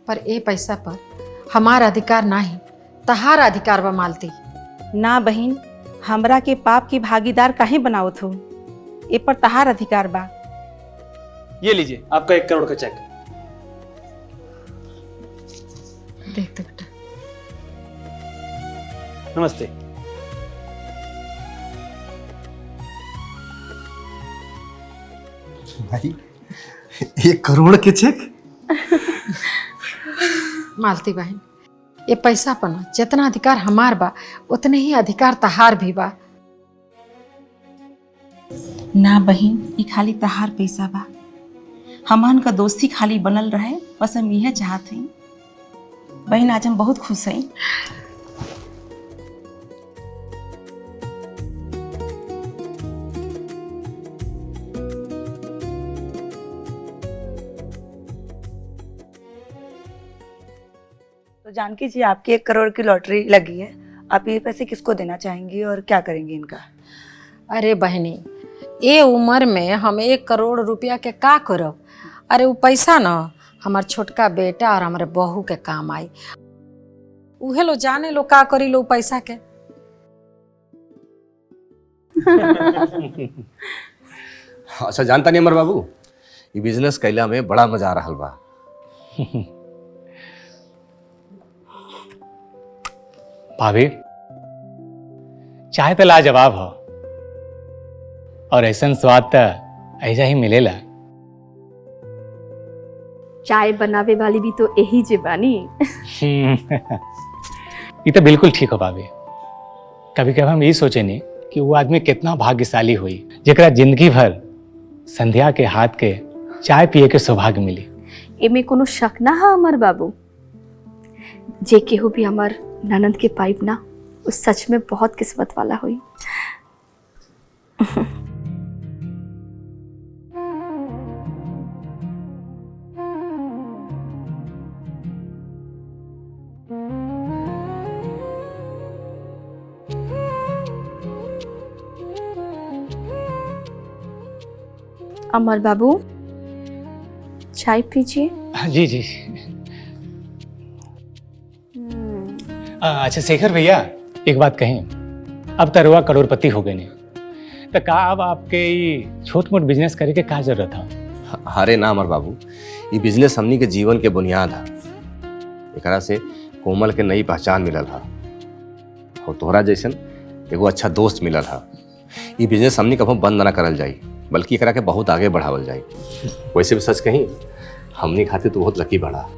पर ए पैसा पर हमार अधिकार नहीं, तहार अधिकार बा मालती। ना बहन, हमरा के पाप की भागीदार काहे बनावत हो? ए पर तहार अधिकार बा। ये लीजिए आपका 1 करोड़ का चेक। देखते बेटा। नमस्ते। भाई 1 करोड़ के चेक? मालती बहन, ये पैसा पर ना जितना अधिकार हमार बा, उतने ही अधिकार तहार भी बा। ना बहन, ये खाली तहार पैसा बा। हमन का दोस्ती खाली बनल रहे, बस हम यह चाहते हैं। बहन, आज हम बहुत खुश हैं। तो जानकी जी, आपकी 1 करोड़ की लॉटरी लगी है। आप ये पैसे किसको देना चाहेंगी और क्या करेंगी इनका? अरे बहनी, ये उम्र में हम 1 करोड़ रुपया के का करब? अरे वो पैसा ना हमार छोटका बेटा और हमारे बहू के काम आई। उहे लो जाने लो का करी लो पैसा के। अच्छा, जानता नहीं अमर बाबू, ये बिजनेस कैला में बड़ा मजा आ रहा बा। भाभी, चाय तो लाजवाब हो, और ऐसा स्वाद तो ऐसा ही मिलेला। चाय बनावे वाली भी तो यही जे बानी। ये तो बिल्कुल ठीक हो भाभी। कभी कभी हम यही सोचे नहीं कि वो आदमी कितना भाग्यशाली हुई जरा जिंदगी भर संध्या के हाथ के चाय पिए के सौभाग्य मिली। एमे कोनो शक ना है अमर बाबू। जे केहू भी अमर ननद के पाइप ना, उस सच में बहुत किस्मत वाला हुई। अमर बाबू, चाय पीजिए। जी जी। अच्छा शेखर भैया, एक बात कहें, अब तरुआ करोड़पति हो गए ने, तो का अब आपके ये छोट मोट बिजनेस करे के का जरूरत है? अरे ना अमर बाबू, ये बिजनेस हमनी के जीवन के बुनियाद है। एकरा से कोमल के नई पहचान मिलल है और तोहरा जैसन एगो अच्छा दोस्त मिलल है। ये बिजनेस हमनी कभी बंद ना करल जाई, बल्कि एकरा के बहुत आगे बढ़ावल जाई। वैसे भी सच कहीं, हमनी खातिर तो बहुत लकी बड़ा।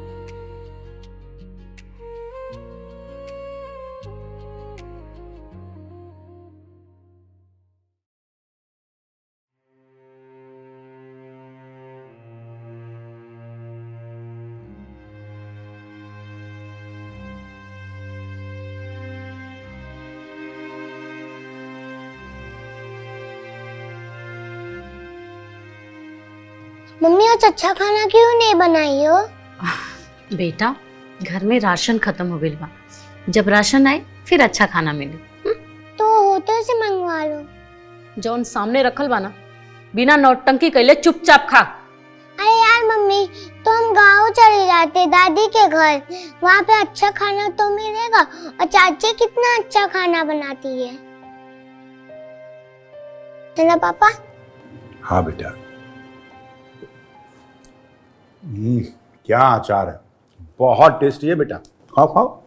मम्मी आज अच्छा खाना क्यों नहीं बनाई हो? बेटा, घर में राशन खत्म हो गइल बा, जब राशन आए फिर अच्छा खाना मिले। तो होटल से मंगवा लो। जौन सामने रखल बा ना, बिना नौटंकी कैले चुपचाप खा। अरे यार मम्मी, तो हम गाँव चले जाते दादी के घर, वहाँ पे अच्छा खाना तो मिलेगा। और चाची कितना अच्छा खाना बनाती है ना पापा? हाँ बेटा। क्या अचार है, बहुत टेस्टी है बेटा, खाओ खाओ।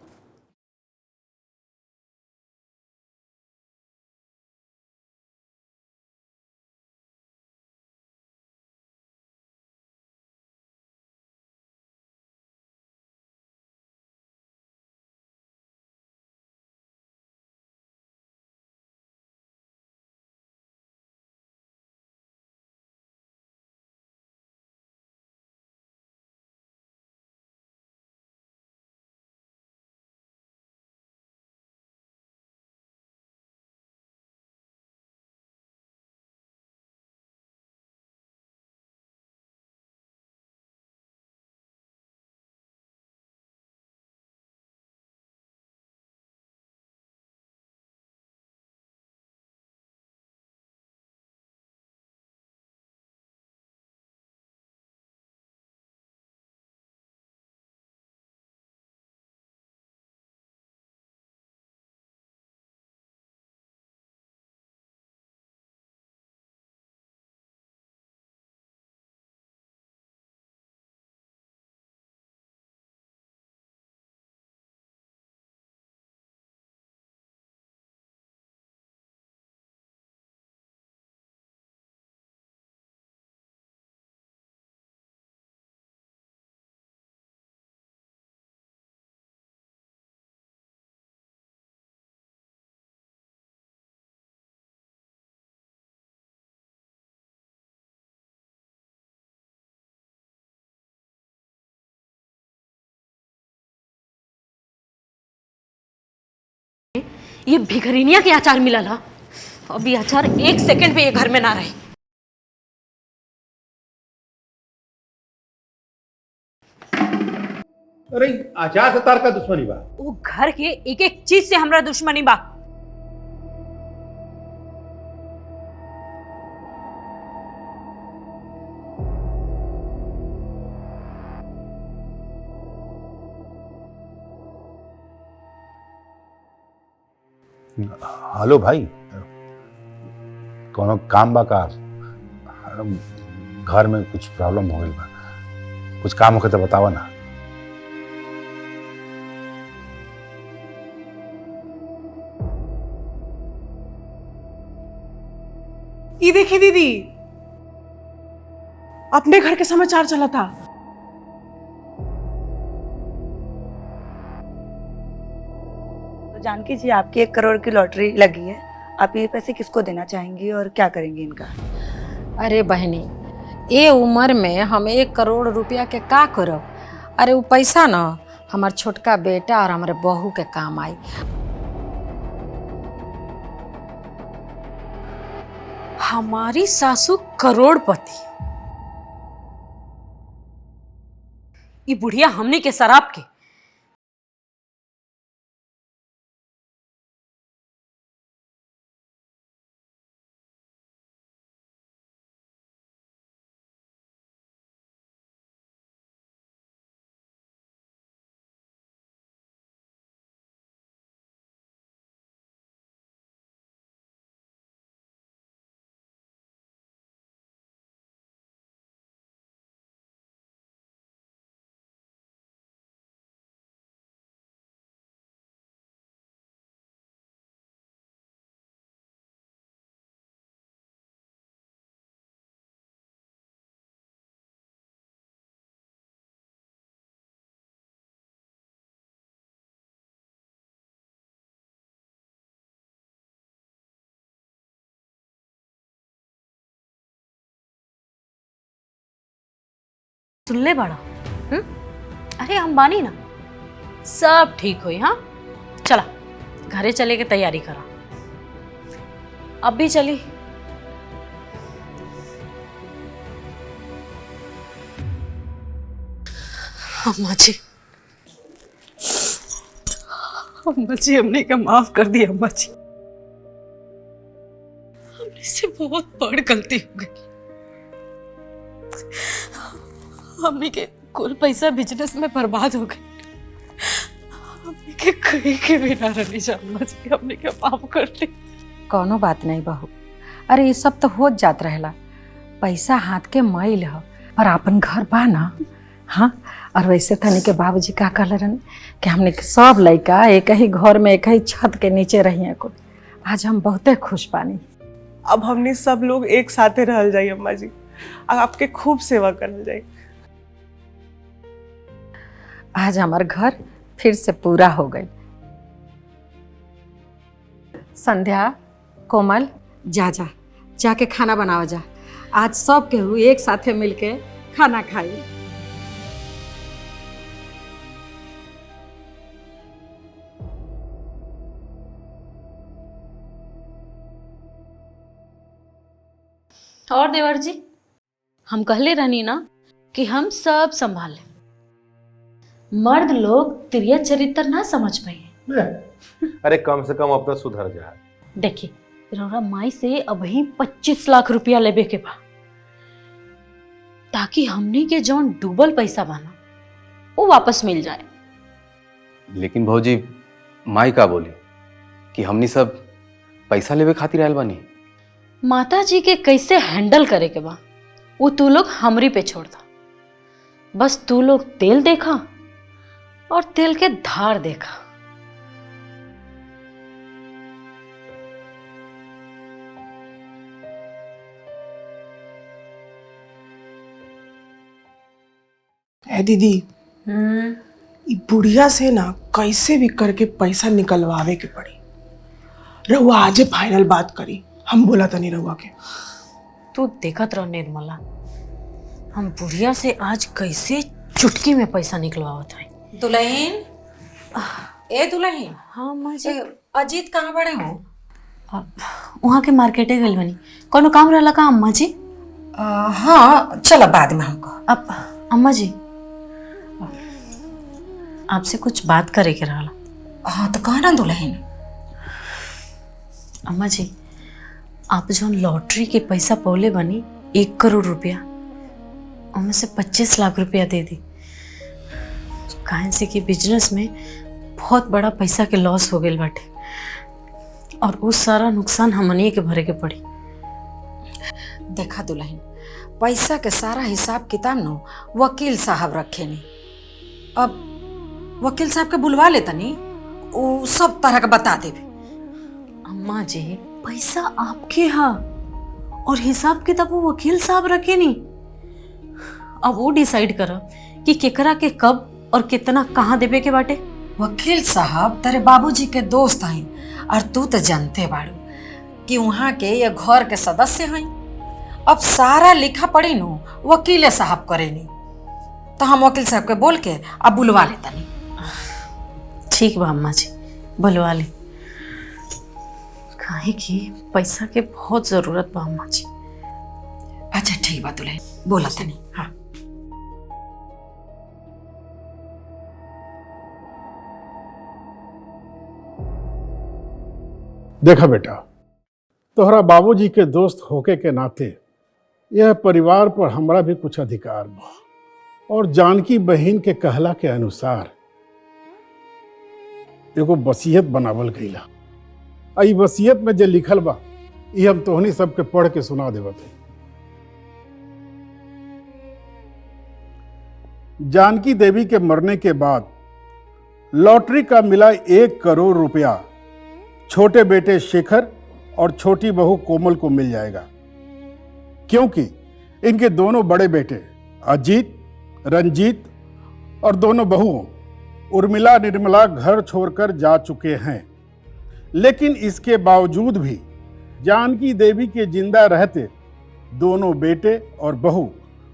ये भिखरीनिया के अचार मिला ला, अब ये अचार एक सेकंड पे ये घर में ना रहे। अरे अचार से तार का दुश्मनी बा? वो घर के एक एक चीज से हमरा दुश्मनी बा। हेलो भाई, कोनो काम बा का? घर में कुछ प्रॉब्लम हो गई बा, कुछ काम होके तो बतावा ना। ये देखिए दीदी, अपने घर के समाचार चला था। तो जानकी जी, आपकी 1 करोड़ की लॉटरी लगी है। आप ये पैसे किसको देना चाहेंगी और क्या करेंगी इनका? अरे बहनी, ये उम्र में हम 1 करोड़ रुपया के का करब? अरे वो पैसा ना हमार छोटका बेटा और हमारे बहू के काम आई। हमारी सासू करोड़पति, ये बुढ़िया हमने के शराब के सुन ले बड़ा। अरे हम बानी ना, सब ठीक हुई। हाँ चला घरे चले के तैयारी करा। अब भी चली। अम्मा जी, अम्मा जी हमने का माफ कर दिया। अम्मा जी हमने से बहुत बड़ गलती हो गई। हमने के कुल पैसा बिजनेस में बर्बाद हो गए। हमने के कहीं के भी ना रहने जा। अम्मा जी हमने के माफ कर दे। कोनो बात नहीं बहू, अरे ये सब तो हो जात रहेला। पैसा हाथ के मैल ह, पर अपन घर बा ना। हाँ, और वैसे तनी के बाबूजी का कहले रहन कि हमने के सब लड़का एक ही घर में एक ही छत के नीचे रहिए कुल। आज हम बहुते खुश पानी। अब हमने सब लोग एक साथे रहल जाई अम्मा जी, अब आपके खूब सेवा करल जाई। आज हमार घर फिर से पूरा हो गई। संध्या, कोमल, जा जा जाके खाना बनावा जा। आज सब केहू एक साथे मिलके खाना खाई। और देवर जी, हम कहले रहनी ना कि हम सब संभाल लें। मर्द लोग तिरिया चरित्र ना समझ पाए। अरे कम से कम अब तो सुधर जा। देखिए रौरा माई से अभी 25 लाख रुपया लेबे के बा, ताकि हमने के जौन डूबल पैसा बाना वो वापस मिल जाए। लेकिन भौजी माई का बोली कि हमनी सब पैसा लेवे खातिर आयल बानी। माता जी के कैसे हैंडल करे के बा वो तू लोग हमरी पे छोड़ दा। बस तू लोग तेल देखा और तेल के धार देखा। ए दीदी, ई बुढ़िया से ना कैसे भी करके पैसा निकलवावे के पड़ी। रहुआ आजे फाइनल बात करी, हम बोला तनी रहुआ के। तू देखत रह निर्मला, हम बुढ़िया से आज कैसे चुटकी में पैसा निकलवावत है। दुल्हन, ए दुल्हन। हाँ माँ जी। अजीत कहाँ बड़े हो? वहाँ के मार्केटे गई बनी। कोनो काम रहला का अम्मा जी? हाँ चलो बाद में हमको। अब अम्मा जी आपसे कुछ बात करे के रहला। हाँ तो कहा ना दुल्हन। अम्मा जी, आप जो लॉटरी के पैसा पौले बनी 1 करोड़ रुपया, उनमें से 25 लाख रुपया दे दी। काहे से कि बिजनेस में बहुत बड़ा पैसा के लॉस हो गई बाटे, और उस सारा नुकसान हमनी के भरे के पड़ी। देखा दुल्हन, पैसा के सारा हिसाब किताब नो वकील साहब रखे नी। अब वकील साहब के बुलवा लेता नी, वो सब तरह का बता देवे। अम्मा जी पैसा आपके हा और हिसाब किताब वो वकील साहब रखे नी। अब वो डिसाइड कर कि केकरा के कब और कितना कहाँ देवे के बाटे। वकील साहब तेरे बाबूजी के दोस्त हैं, और तू तो जानते बाड़ू कि वहाँ के ये घर के सदस्य हैं। अब सारा लिखा पड़ी नो वकील साहब करे नी, तो हम वकील साहब के बोल के अब बुलवा लेता नी। ठीक बा अम्मा जी, बुलवा ले। काहे कि पैसा के बहुत जरूरत बा अम्मा जी। अच्छा ठीक बा दुल्हन, बोला तनी। हाँ देखा बेटा, तोहरा बाबूजी के दोस्त होके के नाते यह परिवार पर हमरा भी कुछ अधिकार बा, और जानकी बहन के कहला के अनुसार एगो वसीयत बनावल गईला। आई वसीयत में जे लिखल बा ये हम तोहनी सबके पढ़ के सुना देवत है। जानकी देवी के मरने के बाद लॉटरी का मिला 1 करोड़ रुपया छोटे बेटे शेखर और छोटी बहू कोमल को मिल जाएगा, क्योंकि इनके दोनों बड़े बेटे अजीत, रंजीत और दोनों बहुओं उर्मिला, निर्मला घर छोड़कर जा चुके हैं। लेकिन इसके बावजूद भी जानकी देवी के जिंदा रहते दोनों बेटे और बहू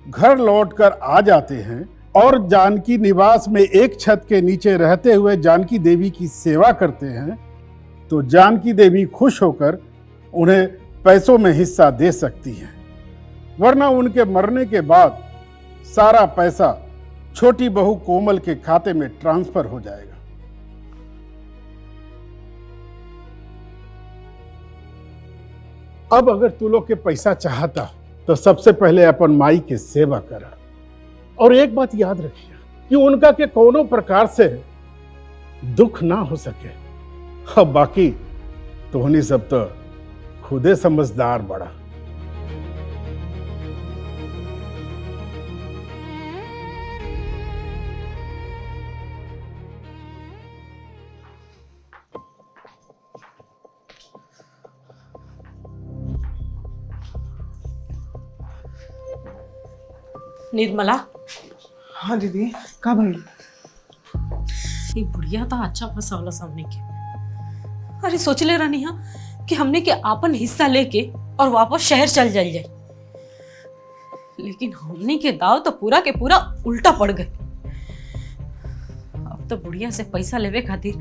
घर लौटकर आ जाते हैं और जानकी निवास में एक छत के नीचे रहते हुए जानकी देवी की सेवा करते हैं, तो जानकी देवी खुश होकर उन्हें पैसों में हिस्सा दे सकती हैं, वरना उनके मरने के बाद सारा पैसा छोटी बहू कोमल के खाते में ट्रांसफर हो जाएगा। अब अगर तू लोग के पैसा चाहता तो सबसे पहले अपन माई के सेवा करा, और एक बात याद रखिए कि उनका के कोनो प्रकार से दुख ना हो सके। अब बाकी तोहनी सब तो खुदे समझदार बड़ा। निर्मला। हाँ दीदी, का भाई? ये बुढ़िया तो अच्छा फसावला सामने के। अरे सोच ले रानी कि हमने के आपन हिस्सा लेके और वापस शहर चल जाए, लेकिन हमने के दाव तो पूरा के पूरा उल्टा पड़ गए। अब तो बुढ़िया से पैसा लेवे खातिर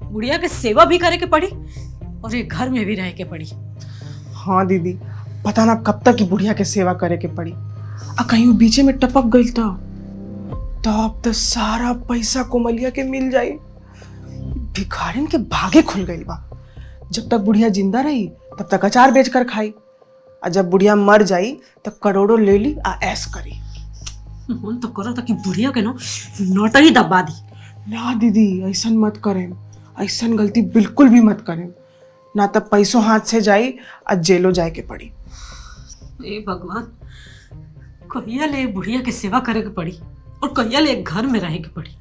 बुढ़िया के सेवा भी करे के पड़ी और ये घर में भी रह के पड़ी। हाँ दीदी, पता ना कब तक की बुढ़िया के सेवा करे के पड़ी। आ कहीं वो बीचे में टपक गई तो अब तो सारा पैसा कोमलिया के मिल जाई। भिखारिन के भागे खुल गई बा। जब तक बुढ़िया जिंदा रही तब तक अचार बेच कर खाई, और जब बुढ़िया मर जाई तो करोड़ों ले ली आ ऐश करी। मन तो करो था कि बुढ़िया के नोटा ही दबा दी। ना दीदी, ऐसा मत करें, ऐसा गलती बिल्कुल भी मत करें, ना तब पैसों हाथ से जाई और जेलो जाए के पड़ी। ए भगवान, कहिया ले बुढ़िया के सेवा करे के पड़ी और कहिया ले घर में रहे के पड़ी।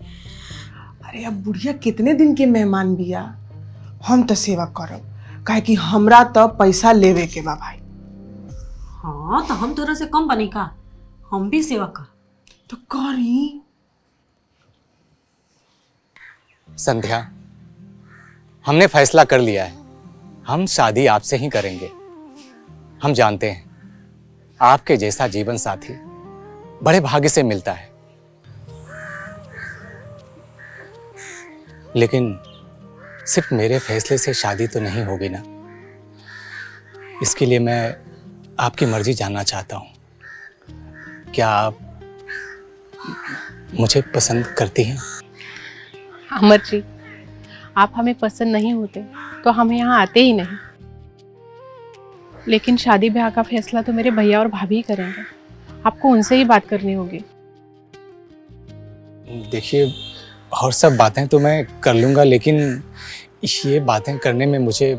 अरे अब बुढ़िया कितने दिन के मेहमान बिया, हम तो सेवा करब, काहे कि हमरा तो पैसा लेवे के बा भाई। हाँ तो हम तोरा से कम बनी का, हम भी सेवा कर तो करी। संध्या, हमने फैसला कर लिया है, हम शादी आपसे ही करेंगे। हम जानते हैं आपके जैसा जीवन साथी बड़े भाग्य से मिलता है, लेकिन सिर्फ मेरे फैसले से शादी तो नहीं होगी ना। इसके लिए मैं आपकी मर्जी जानना चाहता हूं। क्या आप मुझे पसंद करती हैं? अमर जी, आप हमें पसंद नहीं होते तो हम यहाँ आते ही नहीं, लेकिन शादी ब्याह का फैसला तो मेरे भैया और भाभी ही करेंगे। आपको उनसे ही बात करनी होगी। देखिए, और सब बातें तो मैं कर लूँगा, लेकिन ये बातें करने में मुझे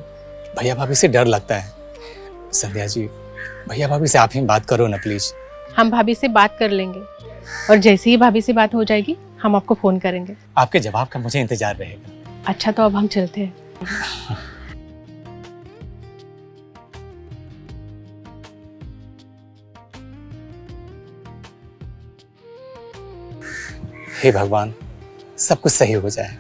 भैया भाभी से डर लगता है। संध्या जी, भैया भाभी से आप ही बात करो ना प्लीज। हम भाभी से बात कर लेंगे और जैसे ही भाभी से बात हो जाएगी हम आपको फोन करेंगे। आपके जवाब का मुझे इंतजार रहेगा। अच्छा, तो अब हम चलते हैं। हे भगवान, सब कुछ सही हो जाए।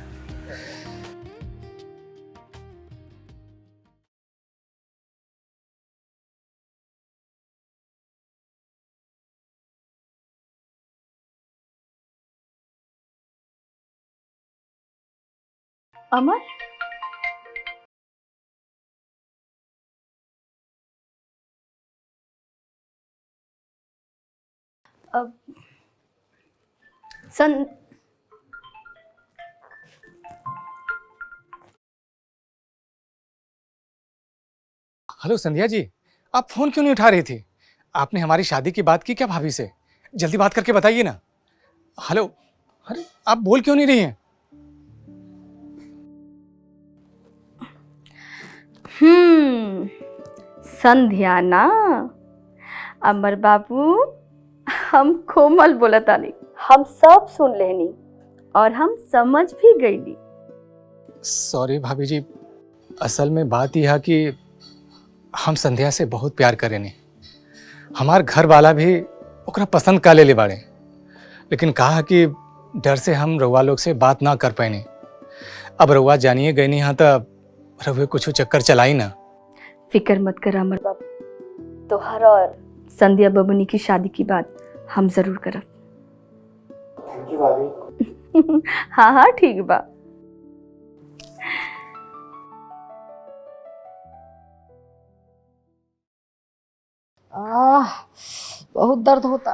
अमर, अब हेलो संध्या जी, आप फोन क्यों नहीं उठा रही थी? आपने हमारी शादी की बात की क्या भाभी से? जल्दी बात करके बताइए ना। हेलो, अरे आप बोल क्यों नहीं रही हैं? संध्या ना, अमर बाबू, हम कोमल बोलता नहीं, हम सब सुन लेनी और हम समझ भी गईली। सॉरी भाभी जी, असल में बात यह है कि हम संध्या से बहुत प्यार करेनी। हमार घर वाला भी ओकरा पसंद कर ले बाड़े, लेकिन कहा कि डर से हम रउआ लोग से बात ना कर पाएनी। अब रउआ जानिए गई नहीं, हाँ तो रउए कुछ चक्कर चलाई ना। फिक्र मत कर अमर बाबू, तोहर और संध्या बबनी की शादी की बात हम जरूर करब। हाँ हाँ ठीक बा। बहुत दर्द होता।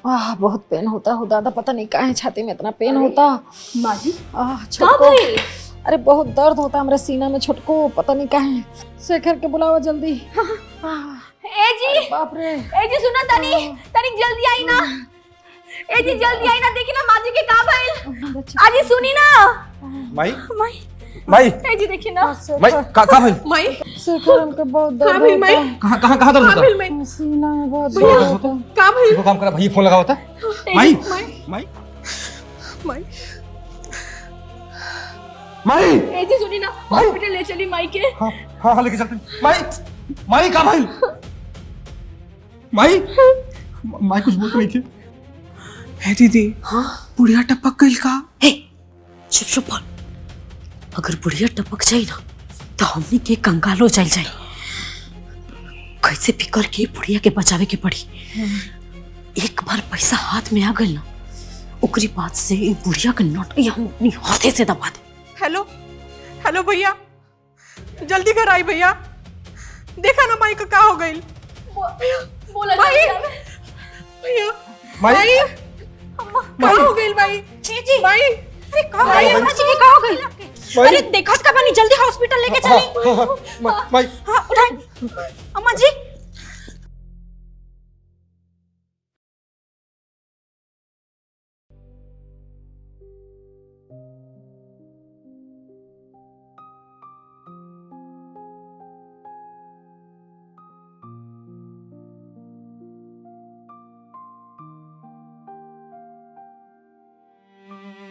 बहुत पेन होता हो दादा, पता नहीं काहे छाती में इतना पेन होता। माँ जी छोटको, अरे बहुत दर्द होता हमारे सीना में छोटको, पता नहीं काहे। शेखर के बुलावा जल्दी। ए जी, बाप रे। ए जी सुना तनी, तनी जल्दी आई ना। ए जी जल्दी आई ना, देखी ना माँ जी के का भइल। आजी सुनी ना। माई माई माई ए जी देखी ना। माई का भाई माई शेखर हमके बहुत दर्द का भइल माई? कहाँ दर्द होता? सीना में बहुत भैया, दर्द होता। का भइल? देखो काम करा, भैया फोन लगा होता। माई माई माई माई ए जी सुनी ना, हॉस्पिटल ले चली माई के। हाँ हाँ हाँ लेके चलते हैं। माई का भाई माई माई कुछ बोलते नहीं थे। है दीदी। हाँ बुढ़िया टपक गई का? चुप चुप बोल। अगर बुढ़िया टपक जाए ना तो हमने के कंगाल हो जाए। कैसे भी करके बुढ़िया के बचावे के पड़ी। एक बार पैसा हाथ में आ गई ना, ओकरी बाद से बुढ़िया के नोट हम अपनी हाथे से दबा दे। हेलो हेलो भैया, जल्दी घर आई भैया। देखा ना माई का का हो गई। बोला माई भैया माई का हो गई भाई। जी माई अरे का भाई अम्मा जी के का हो गई? अरे देखत का बनी, जल्दी हॉस्पिटल लेके चली। माई हाँ उठाई अम्मा जी।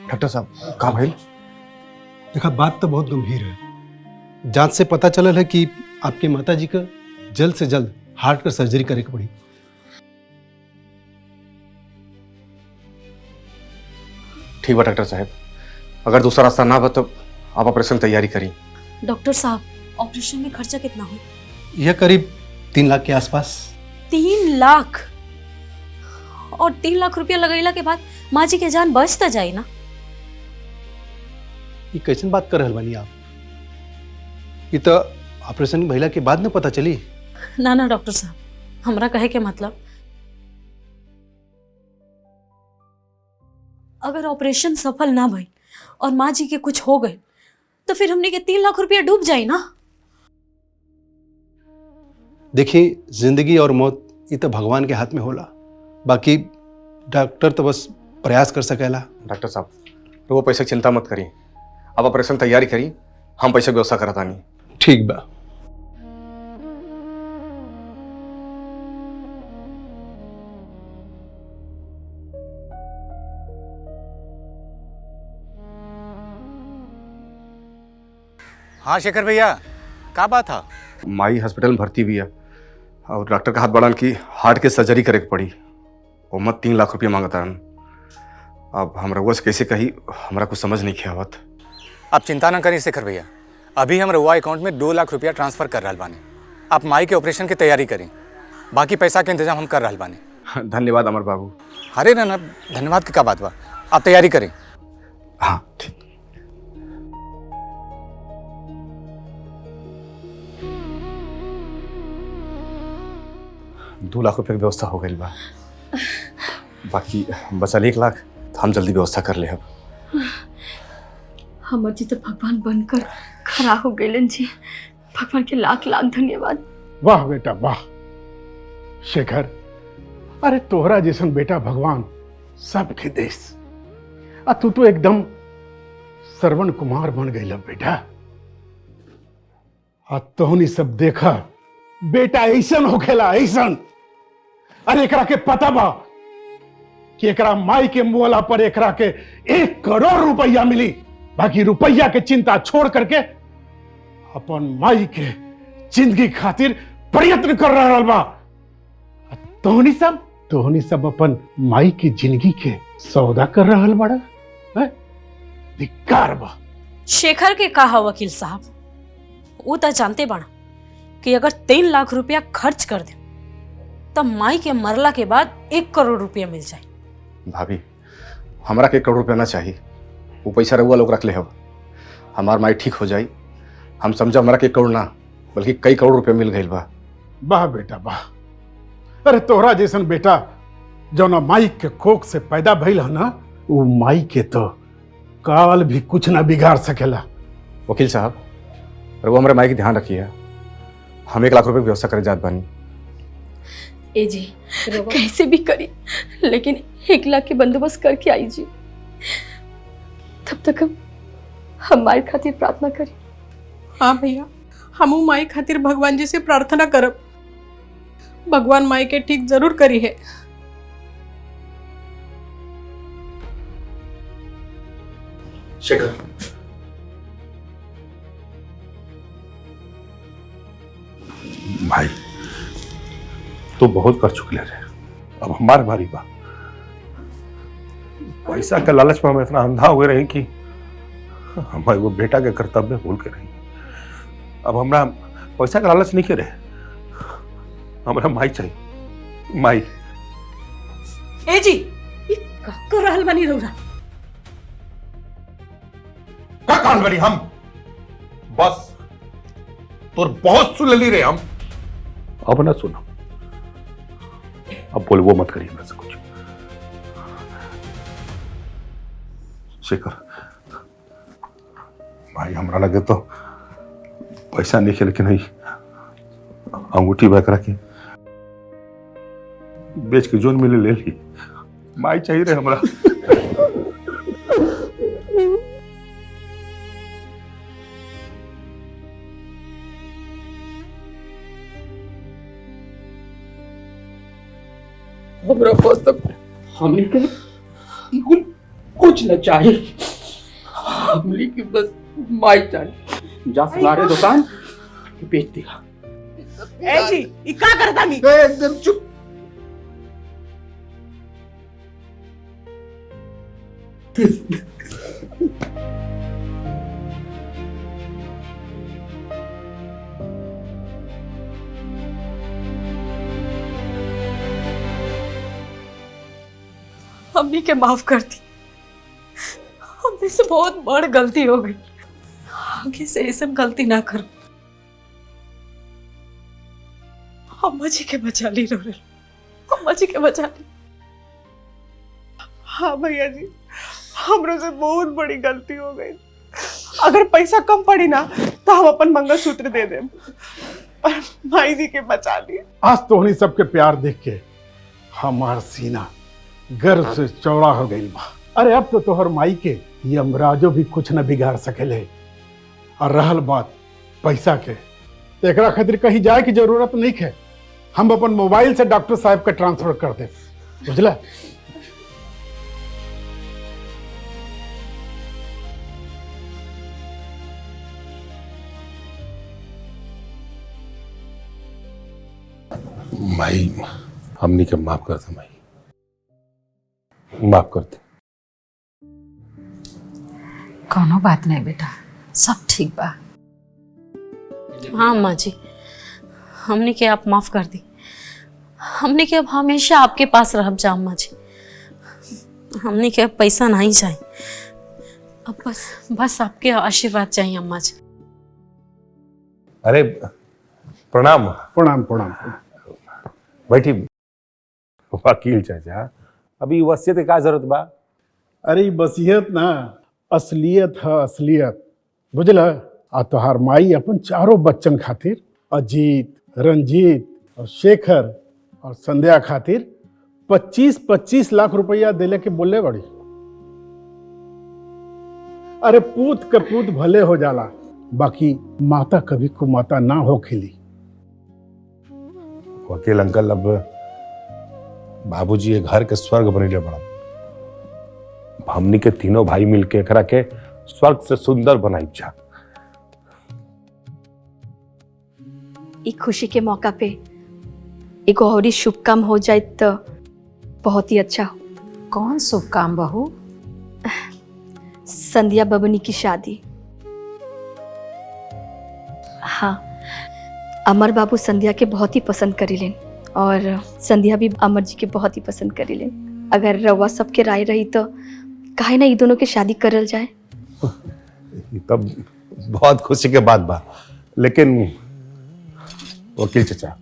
डॉक्टर साहब का भाई? देखा बात तो बहुत गंभीर है। जांच से पता चलल है कि आपके माताजी का जल्द से जल्द हार्ट का सर्जरी करे के पड़ी। ठीक बा डॉक्टर साहब, अगर दूसरा रास्ता ना बा तो आप ऑपरेशन तैयारी करी। डॉक्टर साहब ऑपरेशन में खर्चा कितना हो? यह करीब 3 लाख के आसपास। 3 लाख? और 3 लाख रुपया लगैला के बाद माँ जी के जान बच त जाए ना। ये कैसन बात कर रहल बानी आप? ये तो ऑपरेशन भइला के बाद न पता चली। ना ना डॉक्टर साहब, हमरा कहे के मतलब अगर ऑपरेशन सफल ना भई और माँ जी के कुछ हो गए तो फिर हमने के 3 लाख रुपया डूब जाए ना। देखिए, जिंदगी और मौत ये तो भगवान के हाथ में होला, बाकी डॉक्टर तो बस प्रयास कर सकेला। डॉक्टर साहब तो वो पैसे की चिंता मत करिए, आप ऑपरेशन तैयारी करी, हम पैसे की व्यवस्था कराता नहीं। ठीक बा। हाँ शेखर भैया, का बात था? माई हॉस्पिटल में भर्ती भी है और डॉक्टर का हाथ बढ़ान की हार्ट के सर्जरी करे के पड़ी। वो मत 3 लाख रुपया मांगता है। अब हम रउआ से कैसे कही, हमरा कुछ समझ नहीं किया आवत। आप चिंता ना करिए शेखर भैया, अभी हम रउआ अकाउंट में 2 लाख रुपया ट्रांसफर कर रहा बानी। आप माई के ऑपरेशन की तैयारी करें, बाकी पैसा के इंतजाम हम कर रहा बानी। धन्यवाद अमर बाबू। अरे ना धन्यवाद की का बात बा, आप तैयारी करें। हाँ ठीक। 2 लाख रुपये की व्यवस्था हो गई बा, बाकी बचल 1 लाख तो हम जल्दी व्यवस्था कर ले। अब हमर जी तो भगवान बनकर खड़ा हो गए जी। भगवान के लाख लाख धन्यवाद। वाह बेटा वाह। शेखर, अरे तोहरा जैसन बेटा भगवान सबके देश। तू तो एकदम श्रवण कुमार बन गई बेटा। तोहनी सब देखा बेटा ऐसन होखेला ऐसन। अरे एकरा के पता बा कि एकरा माई के मुआला पर एकरा के 1 करोड़ रुपया मिली, बाकी रुपया के चिंता छोड़ करके अपन माई के जिंदगी खातिर प्रयत्न कर रहा बा। तोहनी सब अपन माई की जिंदगी के सौदा कर रहा बड़ा। धिक्कार बा। शेखर के कहा वकील साहब, वो तो जानते बना कि अगर 3 लाख रुपया खर्च कर दे तब माई के मरला के बाद 1 करोड़ रुपया मिल जाए। भाभी हमरा के 1 करोड़ रुपया ना चाहिए, वो पैसा रहुआ लोग रख ले हो, हमार माई ठीक हो जाई। हम समझा हमरा के 1 करोड़ ना बल्कि कई करोड़ रुपया मिल गई बा। वाह बेटा वाह। अरे तोहरा जैसन बेटा जौना माई के कोख से पैदा भइल है ना, वो माई के तो काल भी कुछ ना बिगाड़ सकेला। वकील साहब रहुआ हमारे माई की ध्यान रखिए, हम 1 लाख रुपए की व्यवस्था करे जात बानी। ए जी कैसे भी करी लेकिन 1 लाख के बंदोबस्त करके आई जी। तब तक हम हमारे खातिर प्रार्थना करी। हाँ भैया, हमू माई खातिर भगवान जी से प्रार्थना करब, भगवान माई के ठीक जरूर करी है। शेखर भाई तो बहुत कर चुके रहे, अब हमारे बारी बा। पैसा के लालच में हम इतना अंधा हो गए रहे कि हमारे वो बेटा के कर्तव्य भूल के रही। अब हमरा पैसा का लालच नहीं के रहे, हमरा माई चाहिए, माई। ए जी ये का कर रहल बनी रौरा? का कान बनी हम? बस तोर बहुत सुन ली रहे हम, अब ना सुनो। अब बोल वो मत करिए हमरा से कुछ। शेखर भाई हमरा लगे तो पैसा नहीं खेल के नहीं, अंगूठी बैक रखी बेच के जोन मिले ले ली। माई चाहिए रहे हमरा। हमरा पास तक हमने के बिल्कुल कुछ न चाहिए, हमने की बस माई चाहिए। जा सुनारे दुकान बेच दिया। ए जी ई का करता नी? एकदम चुप। हमने के माफ कर दी, हमने से बहुत बड़ गलती हो गई, आगे से ये सब गलती ना करो। अम्मा जी के बचा ली रोरे, अम्मा जी के बचा ली। हाँ भैया जी, हमरो से बहुत बड़ी गलती हो गई। अगर पैसा कम पड़ी ना तो हम अपन मंगलसूत्र दे दें, पर भाई जी के बचा लिए। आज तोहनी सबके प्यार देख के हमार सीना गर्व से चौड़ा हो गई बा। अरे अब तो तोहर माई के यमराजो भी कुछ न बिगाड़ सकेले। और रहल बात पैसा के, तो एकरा खातिर कहीं जाए की जरूरत नहीं है, हम अपन मोबाइल से डॉक्टर साहब के ट्रांसफर कर दे, बुझला? माई हमनी के माफ कर दे, माई माफ कर दे। कोनो बात नहीं बेटा, सब ठीक बा। हाँ अम्मा जी, हमने के आप माफ कर दी, हमने के अब हमेशा आपके पास रह जा अम्मा जी। हमने के अब पैसा नहीं चाहिए, अब बस आपके आशीर्वाद चाहिए अम्मा जी। अरे प्रणाम। प्रणाम प्रणाम। बैठी। वकील चाचा अभी वसीयत के का जरूरत बा? अरे वसीयत ना असलियत है, असलियत, बुझल? आ तोहार माई अपन चारों बच्चन खातिर, अजीत, रंजीत और शेखर और संध्या खातिर 25-25 लाख रुपया देले के बोले बड़ी। अरे पूत के पूत भले हो जाला, बाकी माता कभी कुमाता ना हो खिली। वकील अंकल अब बाबूजी ये घर के स्वर्ग बनेले बड़ा, हमनी के तीनों भाई मिलके एकरा के स्वर्ग से सुंदर बनाई जा। एक खुशी के मौका पे एक और ही शुभ काम हो जाए तो बहुत ही अच्छा हो। कौन शुभ काम बहू? संध्या बबनी की शादी। हाँ, अमर बाबू संध्या के बहुत ही पसंद करीलेन और संध्या भी अमर जी के बहुत ही पसंद करेले। अगर रउआ सबके राय रही तो काहे ना ये दोनों के शादी करल जाए। तब बहुत खुशी के बात बा, लेकिन वकील चचा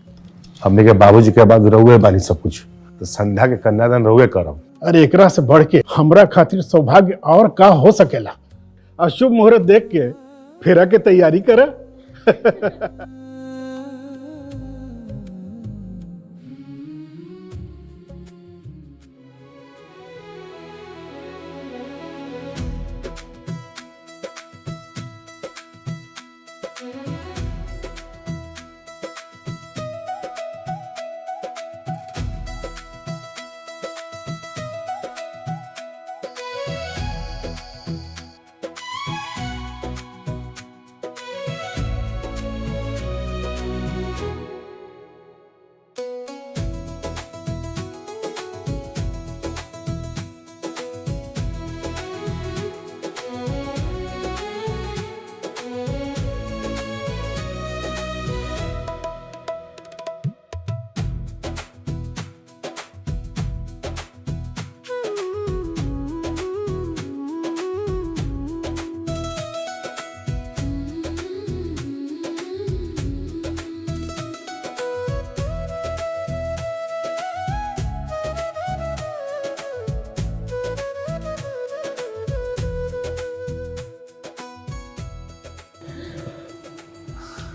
हमने के बाबूजी के बाद रहुए बानी सब कुछ, तो संध्या के कन्यादान रहुए करब। अरे एकरा से बढ़ के हमरा खातिर सौभाग्य और का हो सकेला। अशुभ मुहूर्त देख के फेरा के तैयारी कर।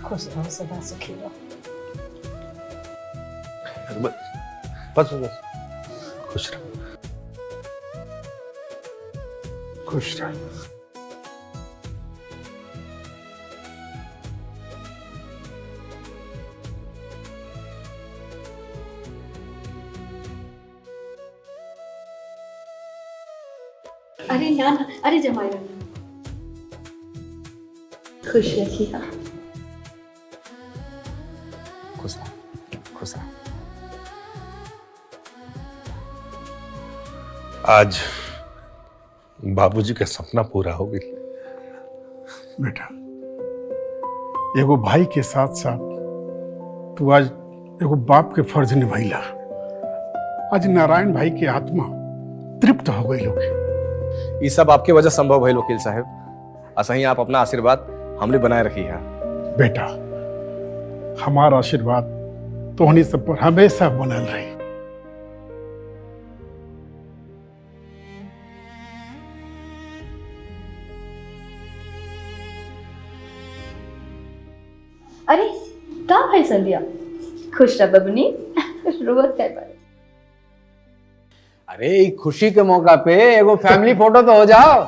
खुश रहो, सदा सुखी रहो। बस बस खुश रहो, खुश रहो। अरे ना ना, अरे जमाई रहना, खुश रखिएगा। खुश रहो, खुश रहो। आज बाबूजी का सपना पूरा हो गया। बेटा, एगो भाई के साथ साथ तू आज एगो बाप के फर्ज निभाइला। आज नारायण भाई की आत्मा तृप्त हो गई लोग। ये सब आपके वजह संभव है वकील साहब। असही आप अपना आशीर्वाद हमने बनाए रखी है। बेटा, हमारा आशीर्वाद तोहनी सब पर हमेशा बनल रही। अरे का भाई संध्या, खुश रह बबनी, रोवत कर पर। अरे खुशी के मौका पे एगो फैमिली फोटो तो हो जाओ।